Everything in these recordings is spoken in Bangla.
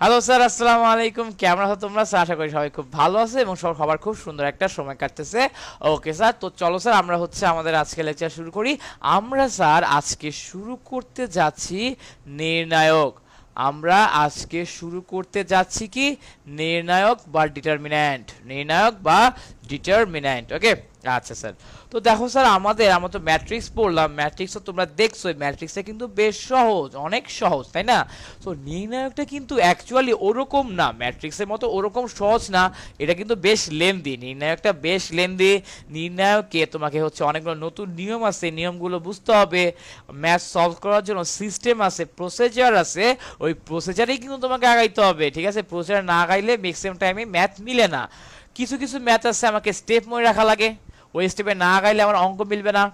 হ্যালো স্যার, আসসালামু আলাইকুম। কেমন আছো তোমরা? স্যার আশা করি সবাই খুব ভালো আছে এবং সবার খুব সুন্দর একটা সময় কাটতেছে। ওকে স্যার, তো চলো স্যার আমরা আমাদের আজকে লেকচার শুরু করি। আমরা স্যার আজকে শুরু করতে যাচ্ছি নির্ণায়ক। আমরা আজকে শুরু করতে যাচ্ছি কি নির্ণায়ক বা ডিটারমিন্যান্ট। নির্ণায়ক বা ডিটারমিন্যান্ট। ওকে আচ্ছা স্যার, তো দেখো স্যার আমরা তো ম্যাট্রিক্স পড়লাম। ম্যাট্রিক্স তো তোমরা দেখছো, ম্যাট্রিক্সটা কিন্তু বেশ সহজ, অনেক সহজ, তাই না? তো নির্ণায়কটা কিন্তু অ্যাকচুয়ালি ওরকম না, ম্যাট্রিক্সের মতো ওরকম সহজ না। এটা কিন্তু বেশ লেন্দি, নির্ণায়কটা বেশ লেন্দি। নির্ণায়কে তোমাকে অনেকগুলো নতুন নিয়ম আছে, নিয়মগুলো বুঝতে হবে। ম্যাথ সলভ করার জন্য সিস্টেম আছে, প্রসিজার আছে। ওই প্রসিজারেই কিন্তু তোমাকে আগাইতে হবে, ঠিক আছে? প্রসিজার না আগাইলে ম্যাক্সিমাম টাইমে ম্যাথ মিলে না। কিছু কিছু ম্যাথ আছে আমাকে স্টেপ মনে রাখা লাগে, ওই স্টেপে না আগাইলে আমার অঙ্ক মিলবে না।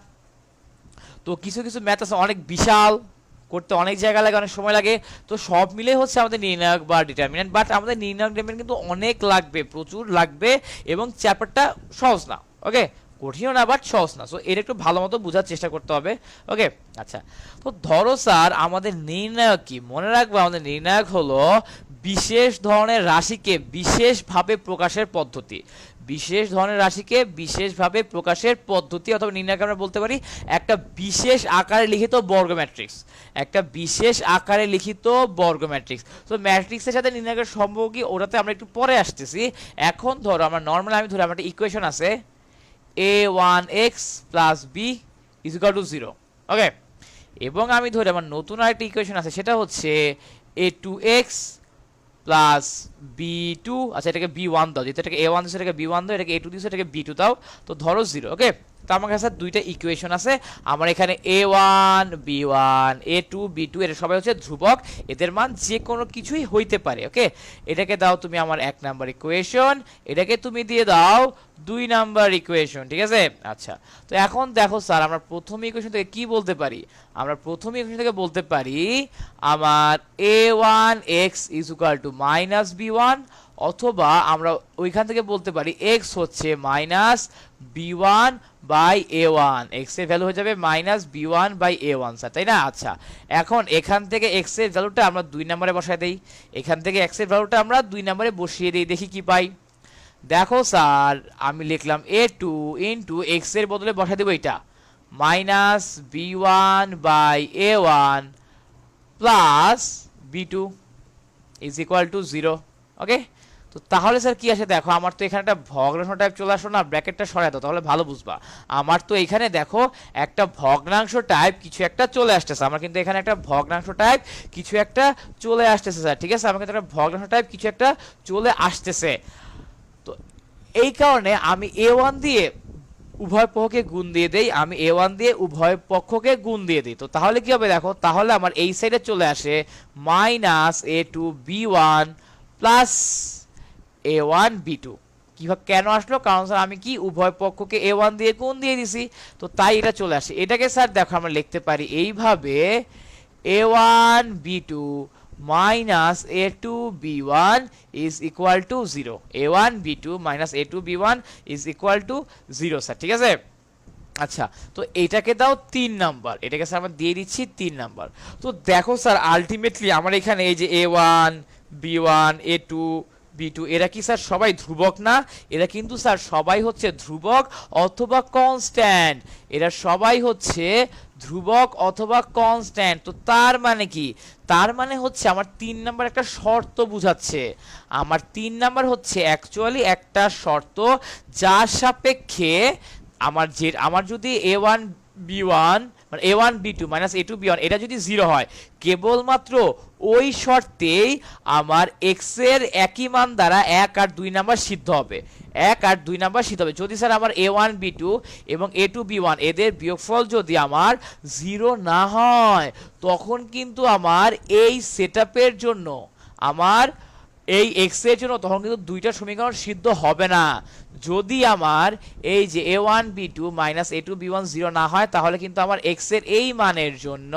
তো কিছু কিছু ম্যাথ আছে অনেক বিশাল, করতে অনেক জায়গা লাগে, অনেক সময় লাগে। তো সব মিলে আমাদের নির্ণায়ক বা ডিটারমিনেন্ট। বাট আমাদের নির্ণায়ক ডিটারমিনেন্ট কিন্তু অনেক লাগবে, প্রচুর লাগবে, এবং চ্যাপ্টারটা সহজ না। ওকে, কঠিনও না বাট সহজ না। সো এটা একটু ভালো মতো বোঝার চেষ্টা করতে হবে। ওকে আচ্ছা, তো ধরো স্যার আমাদের নির্ণায়ক কি মনে রাখবো? আমাদের নির্ণায়ক হলো বিশেষ ধরনের রাশিকে বিশেষভাবে প্রকাশের পদ্ধতি। বিশেষ ধরনের রাশিকে বিশেষভাবে প্রকাশের পদ্ধতি অথবা নির্ণায়ক আমরা বলতে পারি একটা বিশেষ আকারে লিখিত বর্গ ম্যাট্রিক্স। একটা বিশেষ আকারে লিখিত বর্গ ম্যাট্রিক্স। তো ম্যাট্রিক্সের সাথে নির্ণায়কের সম্পর্ক কি ওটাতে আমরা একটু পরে আসতেছি। এখন ধরো আমরা নর্মাল, আমি ধরো আমার একটা ইকুয়েশন আছে a1x plus B is equal to 0। Okay, এবং আমি ধরে আমার নতুন আরেকটা ইকুয়েশন আছে, সেটা হচ্ছে a2x প্লাস বি টু। আচ্ছা, এটাকে বি1 দাও, যেহেতু এটাকে a1 দিচ্ছে এটাকে বি1 দাও, এটাকে a2 দিচ্ছে এটাকে বি2 দাও। তো ধরো 0। ওকে, তো আমার কাছে দুইটা ইকুয়েশন আছে। আমার এখানে a1 b1 a2 b2 এটা সবাই হচ্ছে ধ্রুবক, এদের মান যে কোনো কিছুই হইতে পারে। ওকে, এটাকে দাও তুমি আমার 1 নাম্বার ইকুয়েশন, এটাকে তুমি দিয়ে দাও 2 নাম্বার ইকুয়েশন, ঠিক আছে? আচ্ছা, তো এখন দেখো স্যার আমরা প্রথম ইকুয়েশন থেকে কি বলতে পারি? আমরা প্রথম ইকুয়েশন থেকে বলতে পারি আমার a1x is equal to minus B one, অথবা আমরা ওইখান থেকে বলতে পারি x হচ্ছে minus B one by a1। x এর ভ্যালু হয়ে যাবে minus B one by a1 sir, তাই না? আচ্ছা, এখন এখান থেকে x এর ভ্যালুটা আমরা 2 নম্বরে বসায় দেই। এখান থেকে x এর ভ্যালুটা আমরা 2 নম্বরে বসিয়ে দেই, দেখি কি পাই। দেখো স্যার আমি লিখলাম a2 ইন্টু x এর বদলে বসায় দেবো এটা minus B one by a1 plus B two is equal to 0। Okay, তো তাহলে স্যার কি আসে? দেখো আমার তো এখানে একটা ভগ্নাংশ টাইপ চলে আসলো না, ব্র্যাকেটটা সরাই দাও তাহলে ভালো বুঝবা। আমার তো এখানে দেখো একটা ভগ্নাংশ টাইপ কিছু একটা চলে আসতেছে। আমার কিন্তু এখানে একটা ভগ্নাংশ টাইপ কিছু একটা চলে আসতেছে স্যার, ঠিক আছে? আমার কিন্তু একটা ভগ্নাংশ টাইপ কিছু একটা চলে আসতেছে। তো এই কারণে আমি a1 দিয়ে উভয় পক্ষকে গুণ দিয়ে দেই, আমি a1 দিয়ে উভয় পক্ষকে গুণ দিয়ে দিই। তো তাহলে কি হবে? দেখো তাহলে আমার এই সাইডে চলে আসে minus a2 b1 plus a1 b2। কিভাবে কেন আসলো? কারণ স্যার আমি কি উভয় পক্ষকে a1 দিয়ে গুণ দিয়ে দিছি, তো তাই এটা চলে আসে। এটাকে স্যার দেখো আমরা লিখতে পারি এইভাবে a1 b2 minus a2 b1 is equal to 0। a1 b2 minus a2 b1 is equal to 0 sir, ঠিক আছে? আচ্ছা, তো এটাকে দাও 3 নাম্বার, এটাকে স্যার আমরা দিয়ে দিচ্ছি 3 নাম্বার। তো দেখো স্যার আলটিমেটলি আমার এখানে এই যে a1 b1 a2 b2 এরা কি স্যার সবাই ধ্রুবক না? এরা কিন্তু স্যার সবাই হচ্ছে ধ্রুবক অথবা কনস্ট্যান্ট। এরা সবাই হচ্ছে ধ্রুবক অথবা কনস্ট্যান্ট। তো তার মানে কি? তার মানে হচ্ছে আমার 3 নাম্বার একটা শর্ত বুঝাচ্ছে। আমার 3 নাম্বার হচ্ছে অ্যাকচুয়ালি একটা শর্ত যার সাপেক্ষে আমার যদি a1 b1 মানে a1 b2 minus a2 b1 এটা যদি 0 হয়, কেবলমাত্র ওই শর্তেই আমার x এর একই মান দ্বারা 1 আর 2 নাম্বার সিদ্ধ হবে। 1 আর 2 নাম্বার সিদ্ধ হবে যদি স্যার আমার a1 b2 এবং a2 b1 এদের বিয়োগফল যদি আমার 0 না হয়, তখন কিন্তু আমার এই সেটআপের জন্য আমার এই x এর জন্য তখন কিন্তু দুইটা সমীকরণ সিদ্ধ হবে না। যদি আমার এই যে a1 b2 minus a2 b1 0 না হয়, তাহলে কিন্তু আমার x এর এই মানের জন্য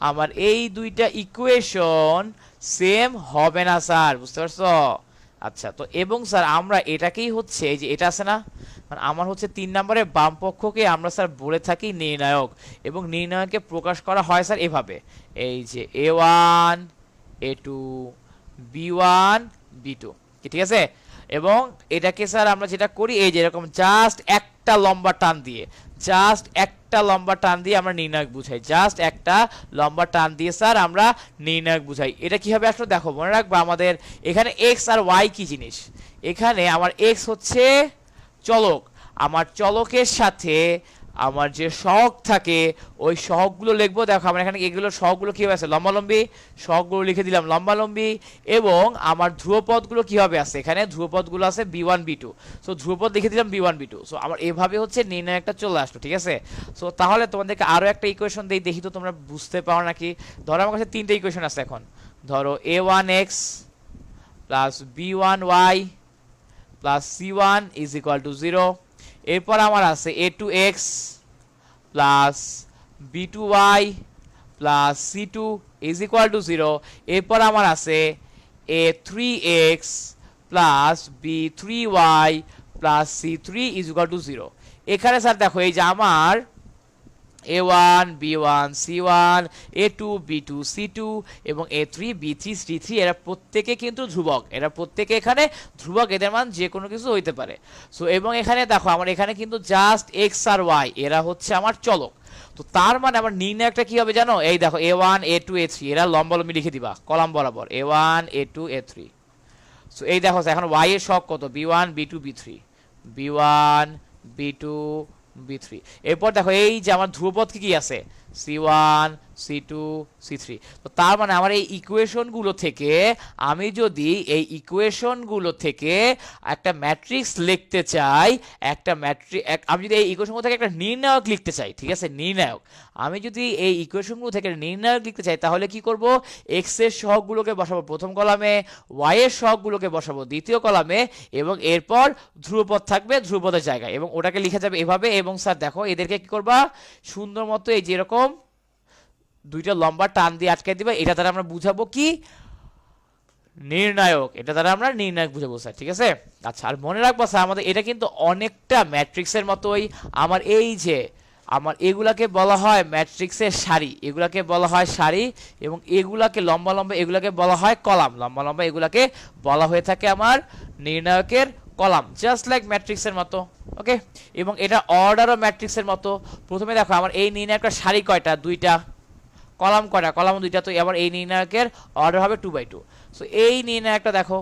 আমার এই দুইটা ইকুয়েশন সেম হবে না স্যার, বুঝতে পারছো? আচ্ছা, তো এবং স্যার আমরা এটাকেই হচ্ছে এই যে এটা আছে না, মানে আমার হচ্ছে 3 নম্বরের বাম পক্ষকে আমরা স্যার বলে থাকি নির্ণায়ক, এবং নির্ণায়ককে প্রকাশ করা হয় স্যার এভাবে, এই যে a1 a2 B1 B2, ঠিক আছে। এবং এটাকে স্যার আমরা যেটা করি এই যে এরকম জাস্ট একটা লম্বা টান দিয়ে, জাস্ট একটা লম্বা টান দিয়ে আমরা নির্ণায়ক বুঝাই, জাস্ট একটা লম্বা টান দিয়ে স্যার আমরা নির্ণায়ক বুঝাই। এটা কিভাবে আসলে দেখো, মনে রাখবা আমাদের এখানে এক্স আর ওয়াই কি জিনিস। এখানে আমার এক্স হচ্ছে চলক, আমার চলকের সাথে আমার যে সহগ থাকে ওই সহগগুলো লিখবো। দেখো আমরা এখানে এগুলো সহগগুলো কীভাবে আছে, লম্বালম্বি সহগগুলো লিখে দিলাম লম্বালম্বি। এবং আমার ধ্রুবপদগুলো কীভাবে আছে, এখানে ধ্রুবপদগুলো আছে B1 B2, সো ধ্রুবপদ লিখে দিলাম B1 B2। সো আমার এভাবে হচ্ছে নির্ণায়কটা চলে আসলো, ঠিক আছে। সো তাহলে তোমাদেরকে আরও একটা ইকুয়েশন দিই, দেখি তো তোমরা বুঝতে পারো নাকি। ধরো আমার কাছে তিনটে ইকুয়েশন আছে এখন। ধরো A1x plus B1y plus C1 is equal to 0। এরপর আমার আছে A2x plus B2y plus C2 is equal to 0। এরপর আমার আছে A3x plus B3y plus C3 is equal to 0। এখানে স্যার দেখো এই যে আমার A1 B1 C1 A2 B2 C2 এবং A3 B3 C3 এরা প্রত্যেকে কিন্তু ধ্রুবক, এরা প্রত্যেকে এখানে ধ্রুবক, এদের মান যে কোনো কিছু হইতে পারে। সো এবং এখানে দেখো আমার এখানে কিন্তু জাস্ট এক্স আর ওয়াই এরা হচ্ছে আমার চলক। তো তার মানে আমার নির্ণায়কটা কি হবে জানো, এই দেখো A1 A2 A3 এরা লম্বালম্বি লিখে দিবা কলাম বরাবর A1 A2 A3। সো এই দেখো এখন ওয়াই এর সহগ কত, B1 B2 B3 B1 B2 B3। এরপর দেখো এই যে আমার ধ্রুবপদ কি কি আছে, C1 C2 C3। তো তার মানে আমার এই ইকুয়েশনগুলো থেকে আমি যদি এই ইকুয়েশনগুলো থেকে একটা ম্যাট্রিক্স লিখতে চাই, একটা আমি যদি এই ইকুয়েশনগুলো থেকে একটা নির্ণায়ক লিখতে চাই, ঠিক আছে, নির্ণায়ক, আমি যদি এই ইকুয়েশনগুলো থেকে নির্ণায়ক লিখতে চাই তাহলে কি করব, এক্স এর সহগগুলোকে বসাবো প্রথম কলামে, ওয়াই এর সহগগুলোকে বসাবো দ্বিতীয় কলামে, এবং এরপর ধ্রুবপদ থাকবে ধ্রুবপদের জায়গায়, এবং ওটাকে লিখা যাবে এভাবে। এবং স্যার দেখো এদেরকে কি করবা, সুন্দর মতো এই যেরকম দুইটা লম্বা টান দিয়ে আটকে দিবা, এটা দ্বারা আমরা বুঝাবো কি নির্ণায়ক, এটা দ্বারা আমরা নির্ণায়ক বুঝাবো স্যার, ঠিক আছে। আচ্ছা আর মনে রাখবো স্যার আমাদের এটা কিন্তু অনেকটা ম্যাট্রিক্সের মতোই। আমার এই যে আমার এগুলাকে বলা হয় ম্যাট্রিক্সের সারি, এগুলাকে বলা হয় সারি, এবং এগুলাকে লম্বা লম্বা এগুলাকে বলা হয় কলাম, লম্বা লম্বা এগুলাকে বলা হয়ে থাকে আমার নির্ণায়কের কলাম, জাস্ট লাইক ম্যাট্রিক্সের মতো। ওকে, এবং এটা অর্ডারও ম্যাট্রিক্সের মতো। প্রথমে দেখো আমার এই নির্ণায়কের সারি কয়টা, দুইটা, কলাম কয়টা, কলাম দুইটা, তো আবার এই নির্ণায়কের অর্ডার হবে 2/2। সো এই নির্ণায়কটা দেখো,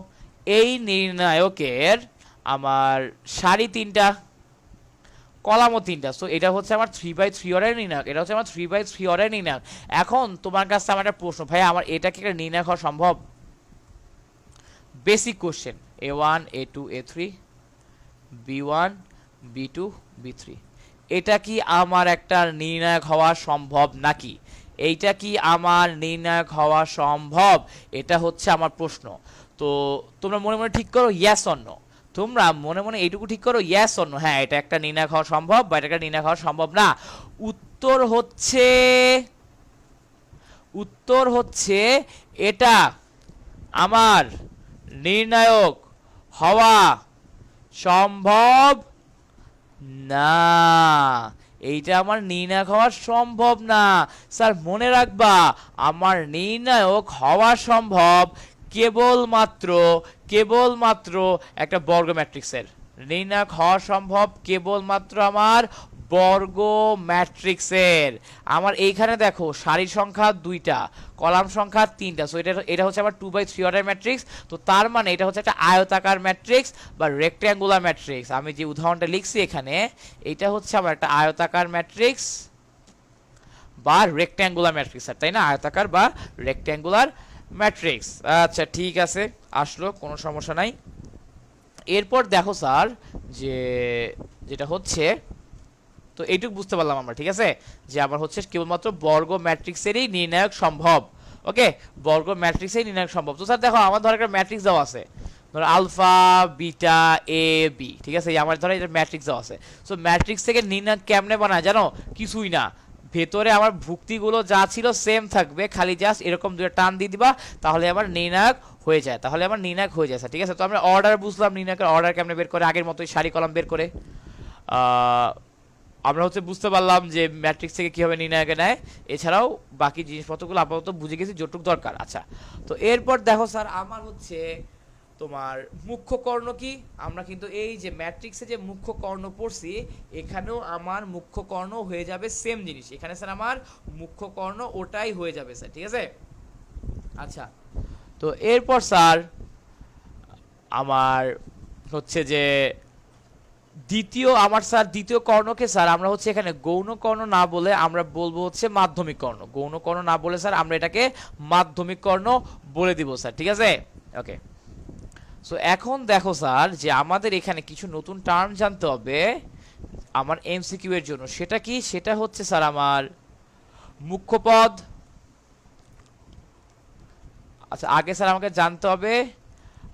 এই নির্ণায়কের আমার সারি 3টা, কলামও 3টা। সো এটা হচ্ছে আমার 3/3 অর্ডারের নির্ণায়ক, এটা হচ্ছে আমার 3/3 অর্ডারের নির্ণায়ক। এখন তোমার কাছে আমার একটা প্রশ্ন, ভাই আমার এটা কি একটা নির্ণায়ক হওয়া সম্ভব? Basic question, A1 A2 A3 B1 B2 B3, এটা কি আমার একটা নির্ণায়ক হওয়া সম্ভব নাকি? এইটা কি আমার নির্ণায়ক হওয়া সম্ভব? এটা হচ্ছে আমার প্রশ্ন। তো তোমরা মনে মনে ঠিক করো ইয়েস অর নো, তোমরা মনে মনে এইটুকু ঠিক করো ইয়েস অর নো, হ্যাঁ এটা একটা নির্ণায়ক হওয়া সম্ভব বা এটা একটা নির্ণায়ক হওয়া সম্ভব না। উত্তর হচ্ছে, উত্তর হচ্ছে এটা আমার নির্ণায়ক হওয়া সম্ভব না, এইটা আমার নির্ণায়ক হওয়া সম্ভব না। স্যার মনে রাখবা আমার নির্ণায়ক হওয়া সম্ভব কেবলমাত্র, কেবলমাত্র একটা বর্গ ম্যাট্রিক্সের, নির্ণায়ক হওয়া সম্ভব কেবলমাত্র আমার বর্গ ম্যাট্রিক্সের। আমার এইখানে দেখো সারির সংখ্যা 2টা, কলাম সংখ্যা 3টা, সো এটা হচ্ছে আমার 2/3 অর্ডার ম্যাট্রিক্স। তো তার মানে এটা হচ্ছে একটা আয়তাকার ম্যাট্রিক্স বা রেক্ট্যাঙ্গুলার ম্যাট্রিক্স। আমি যে উদাহরণটা লিখছি এখানে, এটা হচ্ছে আমার একটা আয়তাকার ম্যাট্রিক্স বা রেক্ট্যাঙ্গুলার ম্যাট্রিক্স, তাই না, আয়তাকার বা রেক্ট্যাঙ্গুলার ম্যাট্রিক্স। আচ্ছা ঠিক আছে, আসলো, কোনো সমস্যা নাই। এরপর দেখো স্যার যে যেটা হচ্ছে, তো এইটুকু বুঝতে পারলাম আমরা, ঠিক আছে, যে আমার হচ্ছে কেবলমাত্র বর্গ ম্যাট্রিক্সেরই নির্ণায়ক সম্ভব। ওকে, বর্গ ম্যাট্রিক্সেরই নির্ণায়ক সম্ভব। তো স্যার দেখো আমার ধর একটা ম্যাট্রিক্স দেওয়া আছে, ধরো আলফা বিটা এ বি, ঠিক আছে, আমার ধরো এটা ম্যাট্রিক্স দেওয়া আছে। সো ম্যাট্রিক্স থেকে নির্ণায়ক কেমনে বানায় জানো, কিছুই না, ভেতরে আমার ভুক্তিগুলো যা ছিল সেম থাকবে, খালি জাস্ট এরকম দুটো টান দিয়ে দিবা, তাহলে আমার নির্ণায়ক হয়ে যায়, তাহলে আমার নির্ণায়ক হয়ে যায়, ঠিক আছে। তো আমরা অর্ডার বুঝলাম, নির্ণায়কের অর্ডার কেমনে বের করে, আগের মতোই সারি কলাম বের করে। আমরা হচ্ছে বুঝতে পারলাম যে ম্যাট্রিক্স থেকে কিভাবে নির্ণায়কে নেয়, এছাড়াও বাকি জিনিসপত্রগুলো আপাতত বুঝে গেছি যতটুকু দরকার। আচ্ছা, তো এরপর দেখো স্যার আমার হচ্ছে তোমার মুখ্য কর্ণ কি, আমরা কিন্তু এই যে ম্যাট্রিক্সে যে মুখ্য কর্ণ পড়ছি, এখানেও আমার মুখ্য কর্ণ হয়ে যাবে সেম জিনিস, এখানে স্যার আমার মুখ্য কর্ণ ওটাই হয়ে যাবে স্যার, ঠিক আছে। আচ্ছা, তো এরপর স্যার আমার হচ্ছে যে দ্বিতীয় কর্ণকে স্যার আমরা হচ্ছে এখানে গৌণ কর্ণ না বলে আমরা বলবো হচ্ছে মাধ্যমিক কর্ণ। গৌণ কর্ণ না বলে স্যার আমরা এটাকে মাধ্যমিক কর্ণ বলে দিব স্যার, ঠিক আছে। ওকে, সো এখন দেখো স্যার যে আমাদের এখানে কিছু নতুন টার্ম জানতে হবে আমার এমসিকিউ এর জন্য। সেটা কি? সেটা হচ্ছে স্যার আমার মুখ্য পদ। আচ্ছা, আগে স্যার আমাকে জানতে হবে,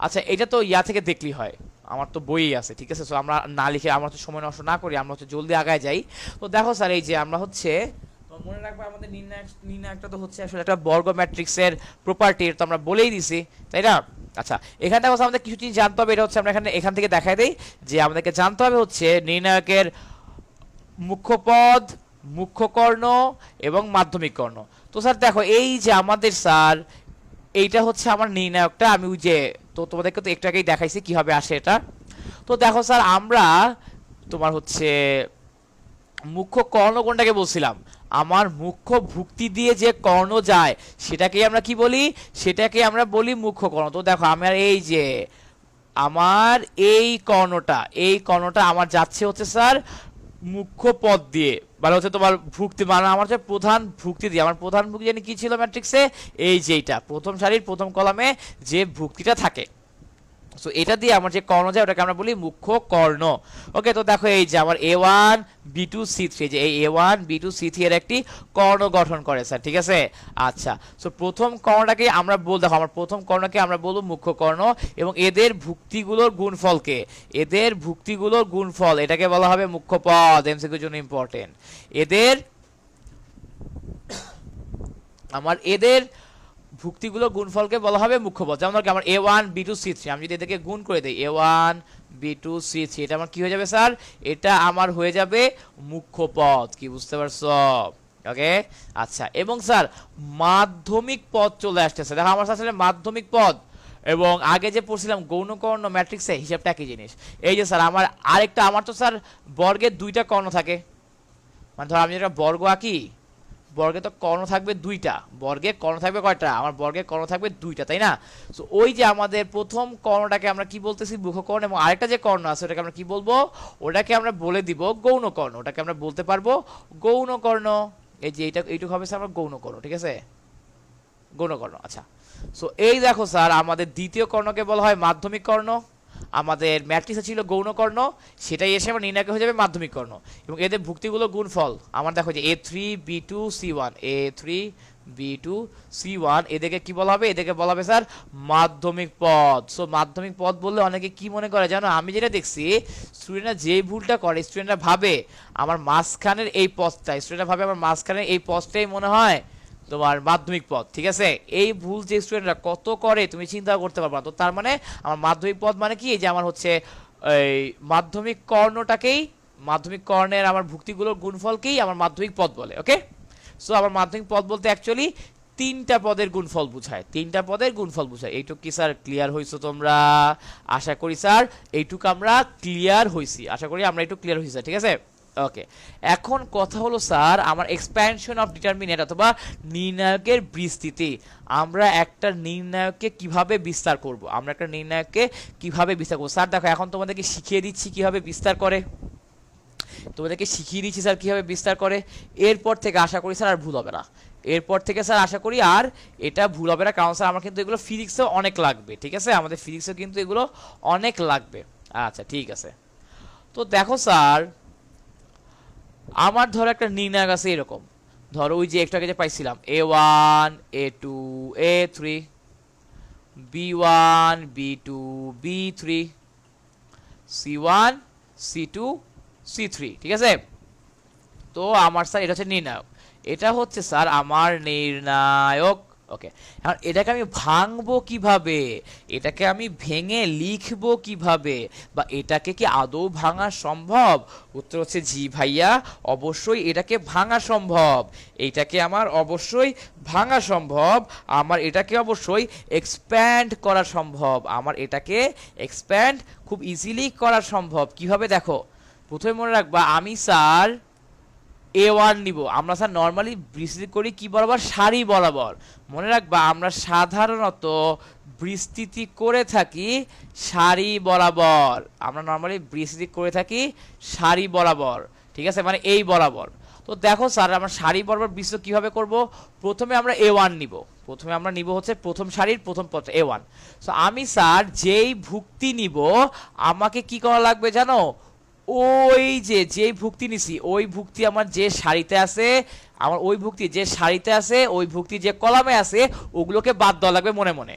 আচ্ছা এটা তো ইয়া থেকে দেখলেই হয়, আমার তো বইই আছে, ঠিক আছে। সো আমরা না লিখে, আমরা হচ্ছে সময় নষ্ট না করি, আমরা হচ্ছে জলদি আগায় যাই। তো দেখো স্যার এই যে আমরা হচ্ছে মনে রাখবো আমাদের নির্ণায়কটা তো হচ্ছে আসলে একটা বর্গ ম্যাট্রিক্সের প্রপার্টি, তো আমরা বলেই দিছি, তাই না। আচ্ছা, এখানে দেখো আমাদের কিছু জিনিস জানতে হবে, এটা হচ্ছে আমরা এখান থেকে দেখাই দেই যে আমাদেরকে জানতে হবে হচ্ছে নির্ণায়কের মুখ্য পদ, মুখ্য কর্ণ এবং মাধ্যমিক কর্ণ। তো স্যার দেখো এই যে আমাদের স্যার এইটা হচ্ছে আমার নির্ণায়কটা, আমি ওই যে তো তোমাদেরকে তো একটু আগেই দেখাইছি কিভাবে আসে এটা। তো দেখো স্যার আমরা তোমার হচ্ছে মুখ্য কর্ণ কোনটাকে বলছিলাম, আমার মুখ্য ভুক্তি দিয়ে যে কর্ণ যায় সেটাকে আমরা কি বলি, সেটাকে আমরা বলি মুখ্য কর্ণ। তো দেখো আমার এই যে আমার এই কর্ণটা আমার যাচ্ছে হচ্ছে স্যার মুখ্য পদ দিয়ে, মানে হচ্ছে তোমার ভুক্তি, মানে আমার হচ্ছে প্রধান ভুক্তি দিয়ে। আমার প্রধান ভুক্তি জানি কি ছিল ম্যাট্রিক্সে, এই যে এইটা প্রথম সারির প্রথম কলামে যে ভুক্তিটা থাকে, সো এটা দিয়ে আমার যে কর্ণ যায় ওটাকে আমরা বলি মুখ্য কর্ণ। ওকে, তো দেখো এই যে আমার A1 B2 C3, যে এই A1 B2 C3 এর একটি কর্ণ গঠন করে স্যার, ঠিক আছে। আচ্ছা, সো প্রথম কর্ণটাকে আমরা দেখো আমার প্রথম কর্ণকে আমরা বলবো মুখ্য কর্ণ, এবং এদের ভুক্তিগুলোর গুণফলকে, এদের ভুক্তিগুলোর গুণফল এটাকে বলা হবে মুখ্য পদ। এমসিকিউর জন্য ইম্পর্টেন্ট, এদের ভুক্তিগুলো গুণফলকে বলা হবে মুখ্য পদ। যেমন আমার A1 B2 C3, আমি যদি এদেরকে গুণ করে দেই A1 B2 C3, এটা আমার কি হয়ে যাবে স্যার, এটা আমার হয়ে যাবে মুখ্য পদ। কি বুঝতে পারছো? ওকে, আচ্ছা, এবং স্যার মাধ্যমিক পদ চলে আসতেছে। দেখো আমার আসলে মাধ্যমিক পদ এবং আগে যে পড়ছিলাম গৌণ কর্ণ ম্যাট্রিক্সে হিসাবটা একই জিনিস। এই যে স্যার আমার আরেকটা, আমার তো স্যার বর্গের দুইটা কর্ণ থাকে, মানে ধর আমি একটা বর্গ আঁকি, বর্গে তো কর্ণ থাকবে দুইটা, বর্গে কর্ণ থাকবে কয়টা, আমার বর্গে কর্ণ থাকবে দুইটা, তাই না। সো ওই যে আমাদের প্রথম কর্ণটাকে আমরা কি বলতেছি মুখ্য কর্ণ, এবং আরেকটা যে কর্ণ আছে ওটাকে আমরা কি বলবো, ওটাকে আমরা বলে দিব গৌণ কর্ণ, ওটাকে আমরা বলতে পারবো গৌণ কর্ণ। এই যে এইটুকু হবে স্যার আমার গৌণ কর্ণ, ঠিক আছে, গৌণ কর্ণ। আচ্ছা, সো এই দেখো স্যার আমাদের দ্বিতীয় কর্ণকে বলা হয় মাধ্যমিক কর্ণ, আমাদের ম্যাট্রিক্সে ছিল গৌণ কর্ণ, সেটাই এসে আমার নির্ণায়ক হয়ে যাবে মাধ্যমিক কর্ণ, এবং এদের ভুক্তিগুলো গুণফল আমার দেখো যে A3 B2 C1, A3 B2 C1, এদেরকে কি বলা হবে, এদেরকে বলা হবে স্যার মাধ্যমিক পদ। সো মাধ্যমিক পদ বললে অনেকে কি মনে করে জানো, আমি যেটা দেখছি স্টুডেন্টরা যে ভুলটা করে, স্টুডেন্টরা ভাবে আমার মাঝখানের এই পদটাই, স্টুডেন্টরা ভাবে আমার মাঝখানের এই পদটাই মনে হয় তোমার মাধ্যমিক পদ, ঠিক আছে। এই ভুল যে স্টুডেন্টরা কত করে তুমি চিন্তা করতে পারবা। তো তার মানে আমার মাধ্যমিক পদ মানে কি, এই যে আমার হচ্ছে এই মাধ্যমিক কর্ণটাকেই, মাধ্যমিক কর্ণের আমার ভুক্তিগুলোর গুণফলকেই আমার মাধ্যমিক পদ বলে। ওকে, সো আমার মাধ্যমিক পদ বলতে অ্যাকচুয়ালি তিনটা পদের গুণফল বুঝায়, তিনটা পদের গুণফল বুঝায়। এইটুকু কি স্যার ক্লিয়ার হইছো তোমরা? আশা করি স্যার এইটুকু আমরা ক্লিয়ার হইছি, আশা করি আমরা একটু ক্লিয়ার হইছি, ঠিক আছে। ওকে, এখন কথা হলো স্যার আমার এক্সপ্যানশন অফ ডিটারমিনেন্ট অথবা নির্ণায়কের বিস্তৃতি, আমরা একটা নির্ণায়ককে কিভাবে বিস্তার করব, আমরা একটা নির্ণায়ককে কিভাবে বিস্তার করব। স্যার দেখো এখন তোমাদেরকে শিখিয়ে দিচ্ছি কিভাবে বিস্তার করে, তোমাদেরকে শিখিয়ে দিচ্ছি স্যার কিভাবে বিস্তার করে। এরপর থেকে আশা করি স্যার আর ভুল হবে না, এরপর থেকে স্যার আশা করি আর এটা ভুল হবে না, কারণ স্যার আমার কিন্তু এগুলো ফিজিক্সেও অনেক লাগবে, ঠিক আছে, আমাদের ফিজিক্সেও কিন্তু এগুলো অনেক লাগবে। আচ্ছা ঠিক আছে, তো দেখো স্যার আমার ধরো একটা নির্ণায়ক আছে এরকম, ধরো ওই যে একটু আগে যে পাইছিলাম A1 A2 A3 B1 B2 B3 C1 C2 C3, ঠিক আছে। তো আমার স্যার এটা হচ্ছে নির্ণায়ক, এটা হচ্ছে স্যার আমার নির্ণায়ক, ওকে, এখন এটাকে আমি ভাঙবো কিভাবে, এটাকে আমি ভেঙে লিখবো কিভাবে, বা এটাকে কি আদৌ ভাঙা সম্ভব? উত্তর হচ্ছে জি ভাইয়া, অবশ্যই এটাকে ভাঙা সম্ভব। এইটাকে আমার অবশ্যই ভাঙা সম্ভব, আমার এটাকে অবশ্যই এক্সপ্যান্ড করা সম্ভব, আমার এটাকে এক্সপ্যান্ড খুব ইজিলি করা সম্ভব। কিভাবে দেখো, প্রথমে মনে রাখবা আমি স্যার A1 নিব। আমরা স্যার নর্মালি বিস্তৃতি করি কি বরাবর, সারি বরাবর। মনে রাখবা আমরা সাধারণত বিস্তৃতি করে থাকি সারি বরাবর, আমরা নর্মালি বিস্তৃতি করে থাকি সারি বরাবর, ঠিক আছে, মানে এই বরাবর। তো দেখো স্যার আমরা সারি বরাবর বিস্তৃত কিভাবে করব, প্রথমে আমরা A1 নিব, প্রথমে আমরা নিব হচ্ছে প্রথম সারির প্রথম পদ A1। সো আমি স্যার যেই ভুক্তি নিব আমাকে কি করা লাগবে জানো, ওই যে যেই ভুক্তি নিছি ওই ভুক্তি আমার যে সারিতে আছে, আমার ওই ভুক্তি যে সারিতে আছে, ওই ভুক্তি যে কলামে আছে, ওগুলোকে বাদ দেওয়া লাগবে মনে মনে।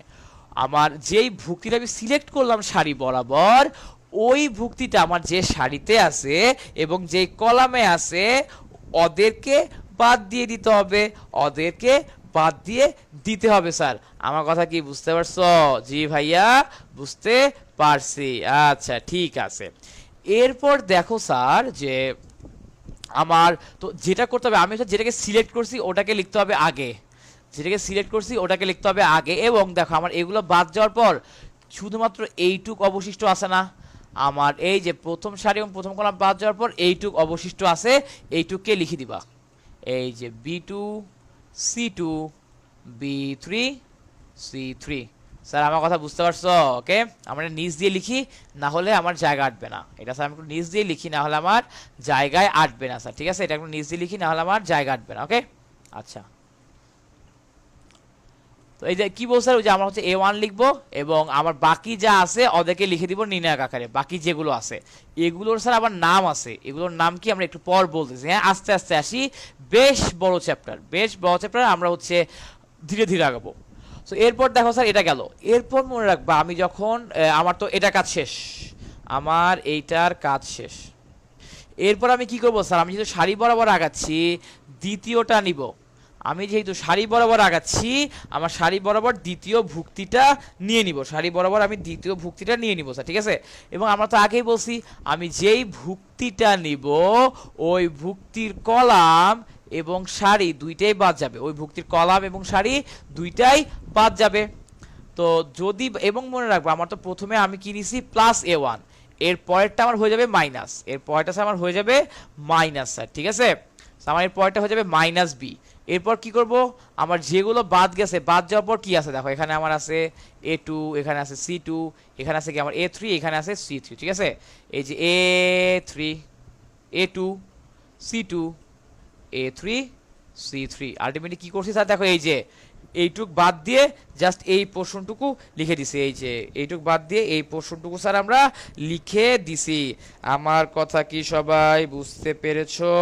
আমার যেই ভুক্তিটা আমি সিলেক্ট করলাম সারি বরাবর, ওই ভুক্তিটা আমার যে সারিতে আছে এবং যেই কলামে আছে, ওদেরকে বাদ দিয়ে দিতে হবে, ওদেরকে বাদ দিয়ে দিতে হবে। স্যার আমার কথা কি বুঝতে পারছো? জি ভাইয়া, বুঝতে পারছি। আচ্ছা ঠিক আছে। এরপর দেখো স্যার যে আমার তো যেটা করতে হবে, আমি যেটাকে সিলেক্ট করছি ওটাকে লিখতে হবে আগে, যেটাকে সিলেক্ট করছি ওটাকে লিখতে হবে আগে। এবং দেখো আমার এগুলো বাদ যাওয়ার পর শুধুমাত্র এইটুক অবশিষ্ট আছে না, আমার এই যে প্রথম সারি এবং প্রথম কলাম বাদ যাওয়ার পর এইটুক অবশিষ্ট আছে, এইটুককে লিখে দিবা। এই যে B2 C2 B3 C3। Sir আমার কথা বুঝতে পারছো? ওকে, আমরা নিচ দিয়ে লিখি, না হলে আমার জায়গা আটবে না। এটা স্যার আমি একটু নিচ দিয়ে লিখি, না হলে আমার জায়গায় আটবে না স্যার, ঠিক আছে, এটা একটু নিচ দিয়ে লিখি, না হলে আমার জায়গা আটবে না। ওকে আচ্ছা, তো এই যে কি বলছে ওই যে আমরা হচ্ছে A1 লিখবো এবং আমার বাকি যা আছে ওদেরকে লিখে দিব নির্ণায়ক আকারে, বাকি যেগুলো আছে এগুলোর স্যার আবার নাম আছে, এগুলোর নাম কি আমরা একটু পর বলতেছি। হ্যাঁ আস্তে আস্তে আসি, বেশ বড় চ্যাপ্টার, বেশ বড় চ্যাপ্টার, আমরা হচ্ছে ধীরে ধীরে আগাবো। তো এরপর দেখো স্যার এটা গেল। এরপর মনে রাখবা আমি যখন আমার তো এটা কাজ শেষ, আমার এইটার কাজ শেষ। এরপর আমি কি করবো স্যার, আমি যেহেতু সারি বরাবর আগাচ্ছি দ্বিতীয়টা নিব, আমি যেহেতু সারি বরাবর আগাচ্ছি আমার সারি বরাবর দ্বিতীয় ভুক্তিটা নিয়ে নিব, সারি বরাবর আমি দ্বিতীয় ভুক্তিটা নিয়ে নিব স্যার, ঠিক আছে। এবং আমরা তো আগেই বলছি আমি যেই ভুক্তিটা নিব ওই ভুক্তির কলাম এবং সারি দুইটাই বাদ যাবে, ওই ভুক্তির কলাম এবং সারি দুইটাই বাদ যাবে। তো যদি এবং মনে রাখবো আমার তো প্রথমে আমি কি নিছি +A1, এর পরেরটা আমার হয়ে যাবে মাইনাস, এর পরেরটা আমার হয়ে যাবে মাইনাস স্যার, ঠিক আছে। আমার এর পরেরটা হয়ে যাবে -B। এরপর কি করব, আমার যেগুলো বাদ গেছে, বাদ যাওয়ার পর কি আছে দেখো, এখানে আমার আছে A2, এখানে আছে C2, এখানে আছে কি আমার A3, এখানে আছে C3, ঠিক আছে। এই যে A3 A2 C2 A3 C3 ultimately কি করছি স্যার দেখো, এই যে এইটুক বাদ দিয়ে জাস্ট এই পোর্শনটুকু লিখে দিছি, এই যে এইটুক বাদ দিয়ে এই পোর্শনটুকু স্যার আমরা লিখে দিছি। আমার কথা কি সবাই বুঝতে পেরেছো?